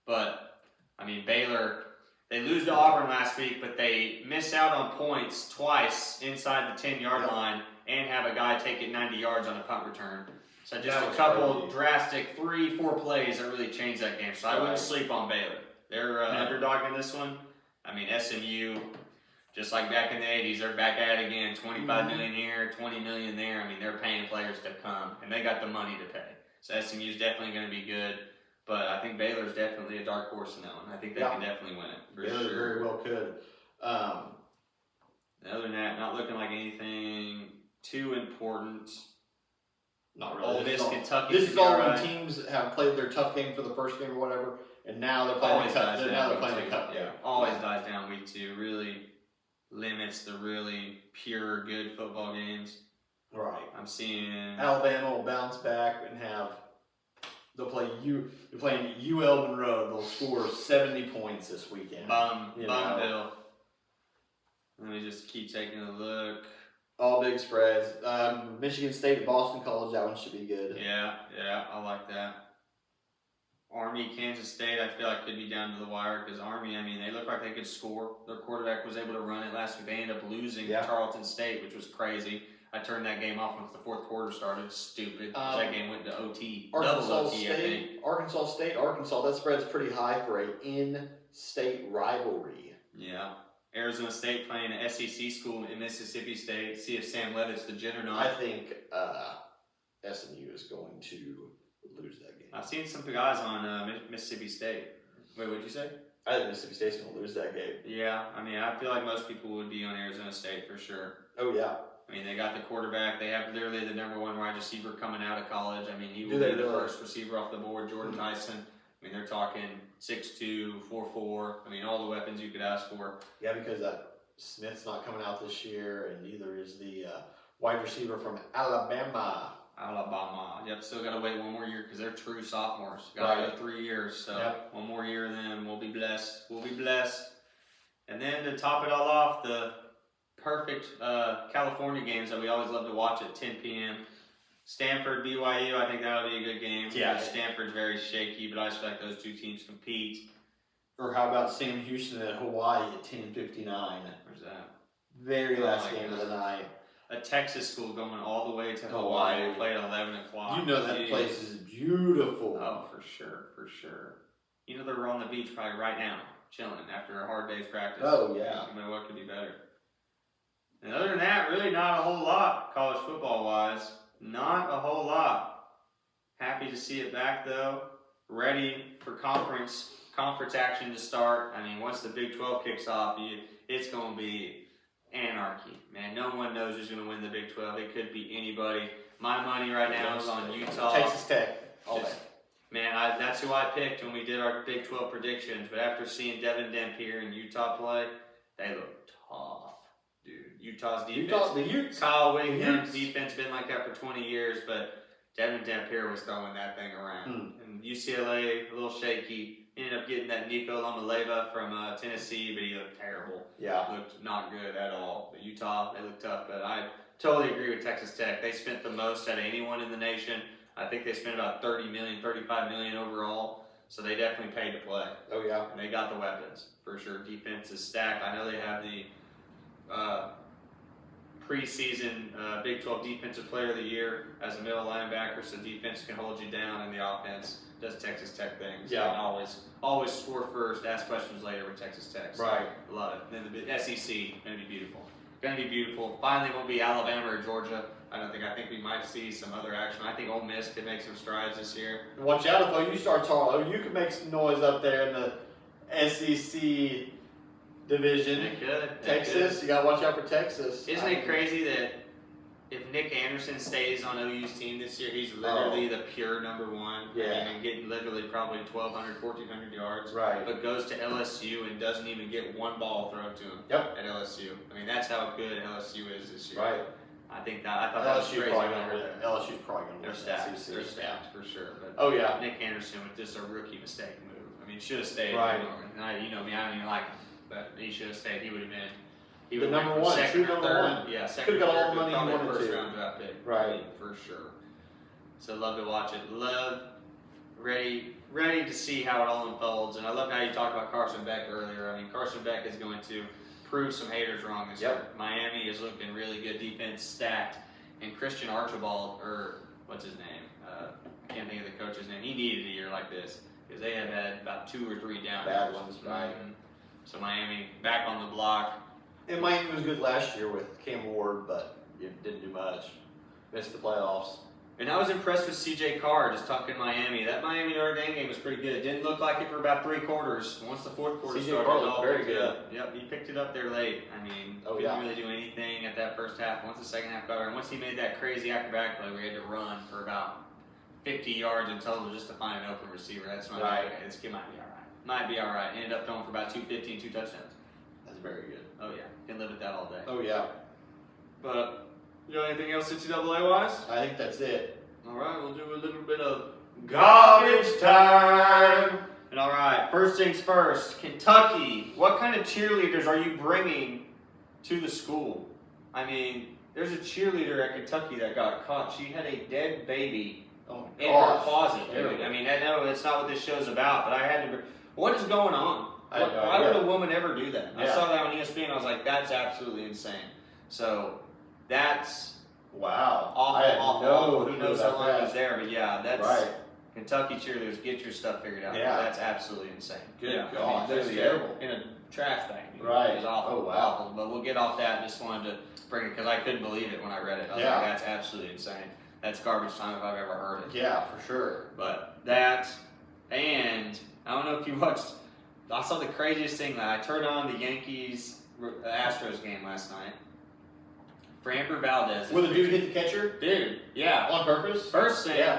But, Baylor, they lose to Auburn last week, but they miss out on points twice inside the 10-yard line and have a guy take it 90 yards on a punt return. So just a couple drastic 3-4 plays that really changed that game. So I wouldn't sleep on Baylor. They're underdog in this one. SMU, just like back in the 80s, they're back at it again. $25 million here, $20 million there. They're paying players to come, and they got the money to pay. So SMU's definitely going to be good. But I think Baylor's definitely a dark horse in that one. I think they can definitely win it, for Baylor sure. very well could. Other than that, not looking like anything too important. Not really. Ole Miss, Kentucky. This should is be all alright. when teams have played their tough game for the first game or whatever, and now they're playing Always the cup. dies Now down they're week playing the two. cup. Yeah, always dies down week 2. Really limits the really pure good football games. Right. I'm seeing Alabama will bounce back and have. They're playing UL Monroe. They'll score 70 points this weekend. Bumville. Let me just keep taking a look. All big spreads. Michigan State and Boston College. That one should be good. Yeah, I like that. Army, Kansas State, I feel like could be down to the wire because Army, I mean, they look like they could score. Their quarterback was able to run it last week. They ended up losing to Tarleton State, which was crazy. I turned that game off once the fourth quarter started. Stupid. That game went to OT. Double OT, I think. Arkansas State, Arkansas. That spread's pretty high for a in-state rivalry. Yeah. Arizona State playing an SEC school in Mississippi State. See if Sam Levitt's legit or not. I think SMU is going to lose that game. I've seen some guys on Mississippi State. Wait, what'd you say? I think Mississippi State's going to lose that game. Yeah, I mean, I feel like most people would be on Arizona State for sure. Oh, yeah. I mean, they got the quarterback. They have literally the number 1 wide receiver coming out of college. I mean, he will be the first receiver off the board, Jordan Tyson. I mean, they're talking 6'2", 4'4". I mean, all the weapons you could ask for. Yeah, because Smith's not coming out this year, and neither is the wide receiver from Alabama. Yep, still got to wait 1 more year because they're true sophomores. Got to go 3 years. So 1 more year, then we'll be blessed. We'll be blessed. And then to top it all off, the perfect California games that we always love to watch at 10 p.m. Stanford, BYU, I think that'll be a good game. Yeah. Stanford's very shaky, but I just feel like those 2 teams compete. Or how about Sam Houston at Hawaii at 10:59? Where's that? Very last game of the night. A Texas school going all the way to Hawaii to play at 11 o'clock. You know that place is beautiful. Oh, for sure, for sure. You know they're on the beach probably right now, chilling after a hard day's practice. Oh, yeah. I mean, what could be better? And other than that, really not a whole lot, college football-wise. Not a whole lot. Happy to see it back, though. Ready for conference action to start. I mean, once the Big 12 kicks off, it's going to be anarchy. Man, no one knows who's going to win the Big 12. It could be anybody. My money right now is on Utah. Texas Tech. All day. Man, that's who I picked when we did our Big 12 predictions. But after seeing Devin Dampier and Utah play, they look tough, dude. Utah's defense. Kyle Whittingham's defense been like that for 20 years, but Devin Dampier was throwing that thing around. And UCLA, a little shaky. Ended up getting that Nico Lamaleva from Tennessee, but he looked terrible. Yeah. Looked not good at all. But Utah, they looked tough. But I totally agree with Texas Tech. They spent the most out of anyone in the nation. I think they spent about $30 million, $35 million overall. So they definitely paid to play. Oh, yeah. And they got the weapons, for sure. Defense is stacked. I know they have the preseason Big 12 Defensive Player of the Year as a middle linebacker, so defense can hold you down, and the offense does Texas Tech things. Yeah. And always score first, ask questions later with Texas Tech. So Right. Love it. And then the SEC, going to be beautiful. Going to be beautiful. Finally won't be Alabama or Georgia. I think we might see some other action. I think Ole Miss could make some strides this year. Watch out if OU starts hard. OU could make some noise up there in the SEC division. They could. Texas, you gotta watch out for Texas. Isn't it crazy that if Nick Anderson stays on OU's team this year, he's literally the pure number 1. Yeah. I mean, and getting literally probably 1,200, 1,400 yards. Right. But goes to LSU and doesn't even get one ball thrown to him. Yep. At LSU. I mean, that's how good LSU is this year. Right. I thought that was LSU's crazy. probably gonna win. LSU's probably gonna win. They're stacked. They're stacked for sure. But Oh yeah. Nick Anderson with just a rookie mistake move. I mean, should have stayed. Right. You know me, I don't even like him, but he should have stayed. He would have been. He The would have number been one, second true or number third. one. Yeah, second. Could've got or all third, the money he probably wanted first to. round draft pick. Right. I mean, for sure. So love to watch it. Ready to see how it all unfolds. And I love how you talked about Carson Beck earlier. I mean, Carson Beck is going to prove some haters wrong this year. Miami is looking really good, defense stacked. And Christian Archibald, or what's his name? I can't think of the coach's name. He needed a year like this because they have had about 2 or 3 down Bad years. ones, right. So Miami back on the block. And Miami was good last year with Cam Ward, but it didn't do much. Missed the playoffs. And I was impressed with CJ Carr just talking Miami. That Miami Notre Dame game was pretty good. It didn't look like it for about 3 quarters. Once the 4th quarter CJ started, Carr it looked all very picked good. up. Yep, he picked it up there late. I mean, couldn't really do anything at that first half. Once the second half got over, and once he made that crazy acrobatic play where he had to run for about 50 yards in total just to find an open receiver, that's when I was like, okay, this kid might be all right. Might be all right. Ended up throwing for about 250 and 2 touchdowns. That's very good. Oh yeah, can live with that all day. Oh yeah. But you got anything else NCAA wise? I think that's it. All right, we'll do a little bit of garbage time. And all right, first things first, Kentucky. What kind of cheerleaders are you bringing to the school? I mean, there's a cheerleader at Kentucky that got caught. She had a dead baby in her closet, dude. I mean, I know that's not what this show's about, but I had to. What is going on? Why would a woman ever do that? I saw that on ESPN. I was like, that's absolutely insane. So that's wow. Awful. Who knows how long it was there? But yeah, that's right. Kentucky cheerleaders. Get your stuff figured out. Yeah. That's absolutely insane. Good God, that's terrible. In a trash bag. Right. It was awful. Oh, wow. Awful. But we'll get off that. Just wanted to bring it because I couldn't believe it when I read it. I was like, that's absolutely insane. That's garbage time if I've ever heard it. Yeah, for sure. But that, and I don't know if you watched. I saw the craziest thing. That I turned on the Yankees Astros game last night. Framber Valdez. Will the dude hit the catcher? Dude, yeah. On purpose? First thing,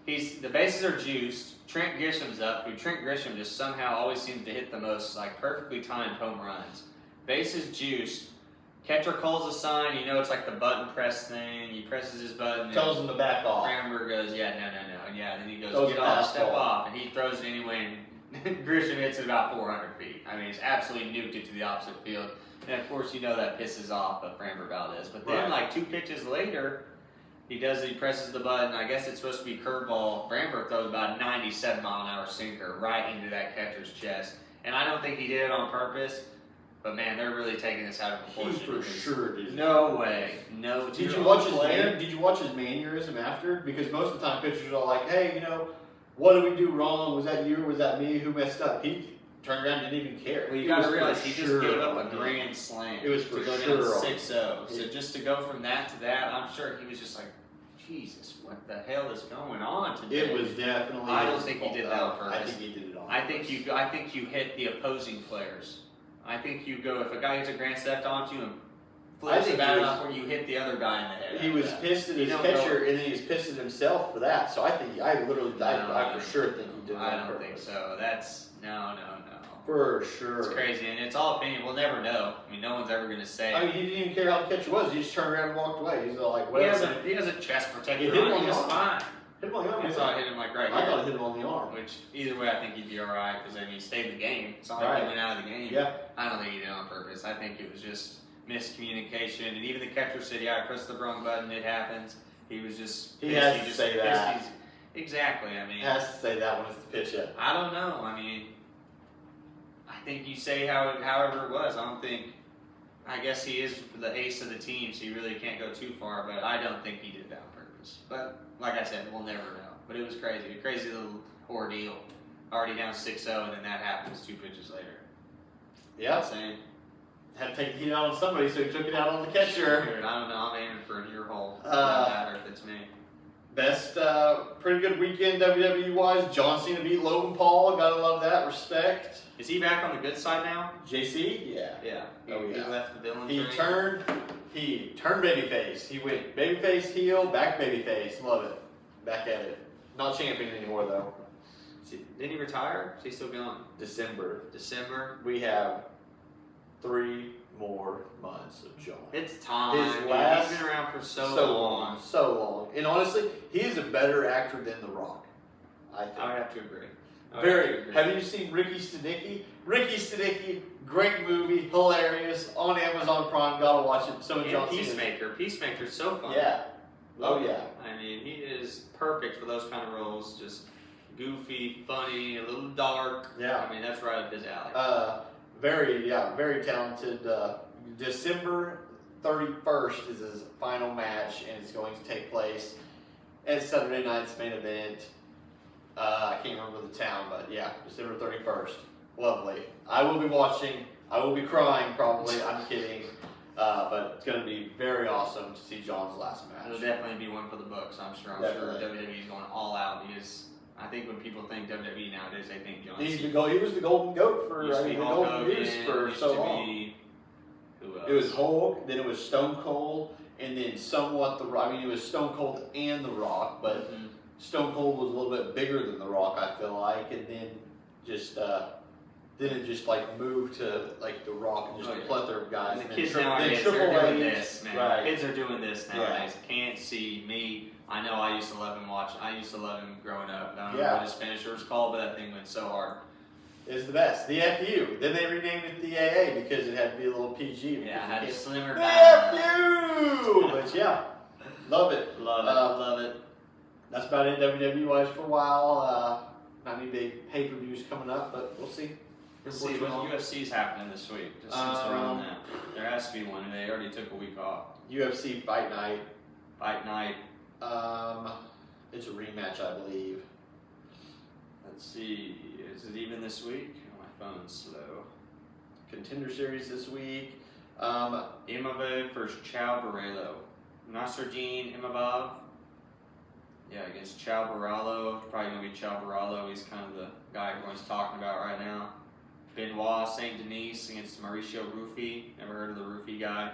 the bases are juiced. Trent Grisham's up, who Trent Grisham just somehow always seems to hit the most like perfectly timed home runs. Bases juiced. Catcher calls a sign, you know it's like the button press thing. He presses his button. Tells him to back off. Framber goes, yeah, no. And yeah, then he goes, get off, step off. And he throws it anyway, and Grisham hits it about 400 feet. I mean, it's absolutely nuked it to the opposite field. And of course, you know that pisses off Framber Valdez. But then, like 2 pitches later, he presses the button. I guess it's supposed to be curveball. Framber throws about a 97-mile-an-hour sinker right into that catcher's chest. And I don't think he did it on purpose. But man, they're really taking this out of proportion. He for sure did. No way. No. Did you watch his mannerism after? Because most of the time pitchers are like, hey, you know, what did we do wrong? Was that you or was that me? Who messed up? He turned around and didn't even care. Well, you got to realize he just gave up a grand slam. It was for to go sure down 6-0. So just to go from that to that, I'm sure he was just like, Jesus, what the hell is going on today? It was definitely. I don't think he did that on purpose. I think he did it on purpose. I think you hit the opposing players. I think you go if a guy hits a grand step onto you and flips the bat off where you hit the other guy in the head. He was pissed at his catcher and then he was pissed at himself for that. So I think I for sure think he did that. I don't think so. That's no. For sure. It's crazy, and it's all opinion. We'll never know. I mean, no one's ever going to say. I mean, he didn't even care how the catcher was. He just turned around and walked away. He's all like, well, he has a chest protector. He hit him on the arm. Fine. Hit him on the arm. I thought I hit him like right here. I thought I hit him on the arm. Which, either way, I think he'd be alright, because I mean, he stayed in the game. It's not like he went out of the game. Yeah. I don't think he did it on purpose. I think it was just miscommunication, and even the catcher said, yeah, I pressed the wrong button, it happens. He was just... He has to say that. Exactly, I mean... He has to say that when it's the pitch hit. I don't know, I mean... I think you say however it was. I don't think... I guess he is the ace of the team, so you really can't go too far, but I don't think he did that on purpose. But, like I said, we'll never know. But it was crazy. A crazy little ordeal. Already down 6-0, and then that happens 2 pitches later. Yeah. Insane. Had to take the heat out on somebody, so he took it out on the catcher. Dude, I don't know. I'm aiming for a ear hole. It doesn't matter if it's me. Best, pretty good weekend WWE-wise. John Cena beat Logan Paul. Gotta love that. Respect. Is he back on the good side now? JC? Yeah. Yeah. He left the villain He turned babyface. He went babyface, heel, back babyface. Love it. Back at it. Not champion anymore, though. Didn't he retire? Is he still going? December. We have 3 more months of John. It's time. He's been around for so long. So long. And honestly, he is a better actor than The Rock. I think. I would have to agree. Have you seen Ricky Stenicki? Ricky Stenicki, great movie, hilarious, on Amazon Prime. Gotta watch it. So and John Peacemaker. Peacemaker's so fun. Yeah. Oh yeah. I mean, he is perfect for those kind of roles. Just goofy, funny, a little dark. Yeah. I mean, that's right up his alley. Very talented. December 31st is his final match, and it's going to take place at Saturday night's main event. I can't remember the town, but yeah, December 31st. Lovely. I will be watching. I will be crying probably. I'm kidding. But it's going to be very awesome to see John's last It'll match. definitely be one for the books, I'm sure. I'm Definitely. sure WWE's going all out because I think when people think WWE nowadays, they think John He Cena. was the golden goat for Used to be the Hulk golden Hogan, goose for used so to long. be- who else? It was Hulk, then it was Stone Cold, and then somewhat The Rock. I mean, it was Stone Cold and The Rock, but Mhm. Stone Cold was a little bit bigger than The Rock, I feel like, and then just then it just like moved to like The Rock and just Oh, a yeah. plethora of guys. And the then kids then nowadays, Triple they're doing H, this, man. right? Kids are doing this nowadays. Can't see me. I know I used to love him watching. I used to love him growing up. I don't know Yeah. what his finisher was called, but that thing went so hard. Is the best. The FU. Then they renamed it the AA because it had to be a little PG. Yeah, I had to slimmer The down. FU! But yeah, love it. Love it, love it. That's about it WWE wise for a while. Not any big pay-per-views coming up, but we'll see. Let's see what UFC's happening this week. Just since we're on that, there has to be one. They already took a week off. UFC Fight Night. Fight night. It's a rematch, I believe. Let's see. Is it even this week? Oh, my phone's slow. Contender Series this week. Imavov versus Chao Barrelo. Nasruddin Imavov. Yeah, against Chao Barralo. Probably gonna be Chao Barralo. He's kind of the guy everyone's talking about right now. Benoit Saint Denis against Mauricio Rufy. Never heard of the Rufy guy.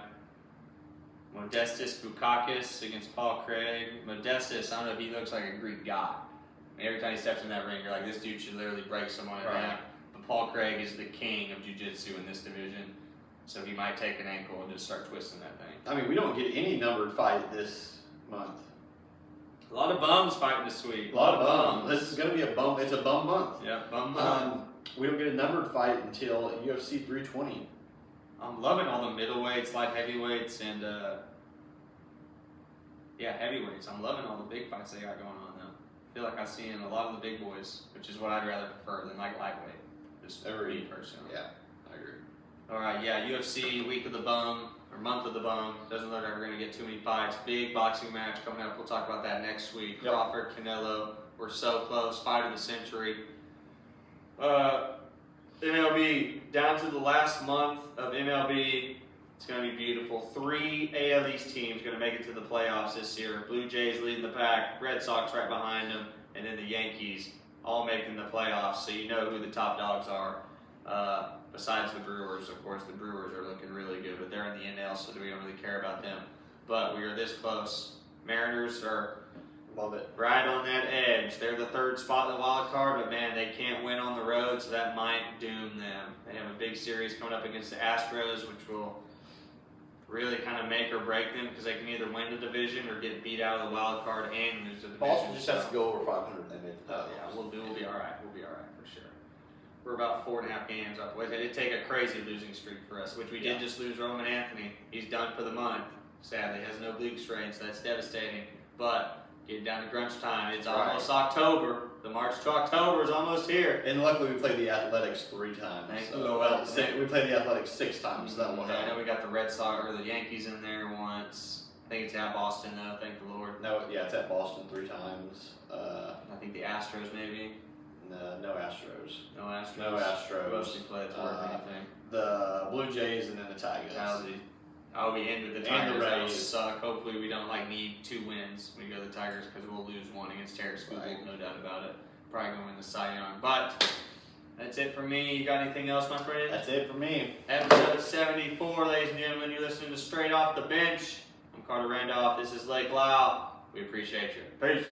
Modestus Bukakis against Paul Craig. Modestus, I don't know if he looks like a Greek god. I mean, every time he steps in that ring, you're like, this dude should literally break someone in Right. half. But Paul Craig is the king of jiu-jitsu in this division. So he might take an ankle and just start twisting that thing. I mean, we don't get any numbered fight this month. A lot of bums fighting this week. A lot of bums. This is going to be a bum. It's a bum month. Yeah, bum bum. We don't get a numbered fight until UFC 320. I'm loving all the middleweights, light heavyweights, and heavyweights. I'm loving all the big fights they got going on now. I feel like I've seen a lot of the big boys, which is what I'd rather prefer than like lightweight. Just me personally. Yeah, I agree. All right, yeah, UFC week of the bum or month of the bum. Doesn't look like we're gonna get too many fights. Big boxing match coming up. We'll talk about that next week. Yep. Crawford, Canelo. We're so close. Fight of the century. MLB down to the last month of MLB. It's gonna be beautiful. 3 AL East teams gonna make it to the playoffs this year. Blue Jays leading the pack. Red Sox right behind them, and then the Yankees all making the playoffs. So you know who the top dogs are. Besides the Brewers, of course, the Brewers are looking really good, but they're in the NL, so we don't really care about them. But we are this close. Mariners are Love it. right on that edge. They're the 3rd spot in the wild card, but man, they can't win on the road, so that might doom them. They have a big series coming up against the Astros, which will really kind of make or break them because they can either win the division or get beat out of the wild card and lose the division. Boston just has to go over 500 and they make the Oh playoffs. yeah, we'll be all right. We'll be all right for sure. We're about 4.5 games up. It did take a crazy losing streak for us, which we did just lose Roman Anthony. He's done for the month. Sadly, has no glute strain, so that's devastating. But getting down to crunch time, it's almost October. The March to October is almost here. And luckily, we played the Athletics 3 times. Thank so, you. Well, we played the Athletics 6 times, so that will I know help. we got the Red Sox or the Yankees in there once. I think it's at Boston though. Thank the Lord. No, yeah, it's at Boston 3 times. I think the Astros maybe. No Astros. No Astros. No Astros. Mostly played it's worth anything. The Blue Jays and then the Tigers. We end with the And Tigers. the That'll Rays. suck. Hopefully we don't need 2 wins when we go to the Tigers because we'll lose 1 against Terry School. Right. No doubt about it. Probably gonna win the Cy Young. But that's it for me. You got anything else, my friend? That's it for me. Episode 74, ladies and gentlemen. You're listening to Straight Off the Bench. I'm Carter Randolph. This is Lake Lau. We appreciate you. Peace.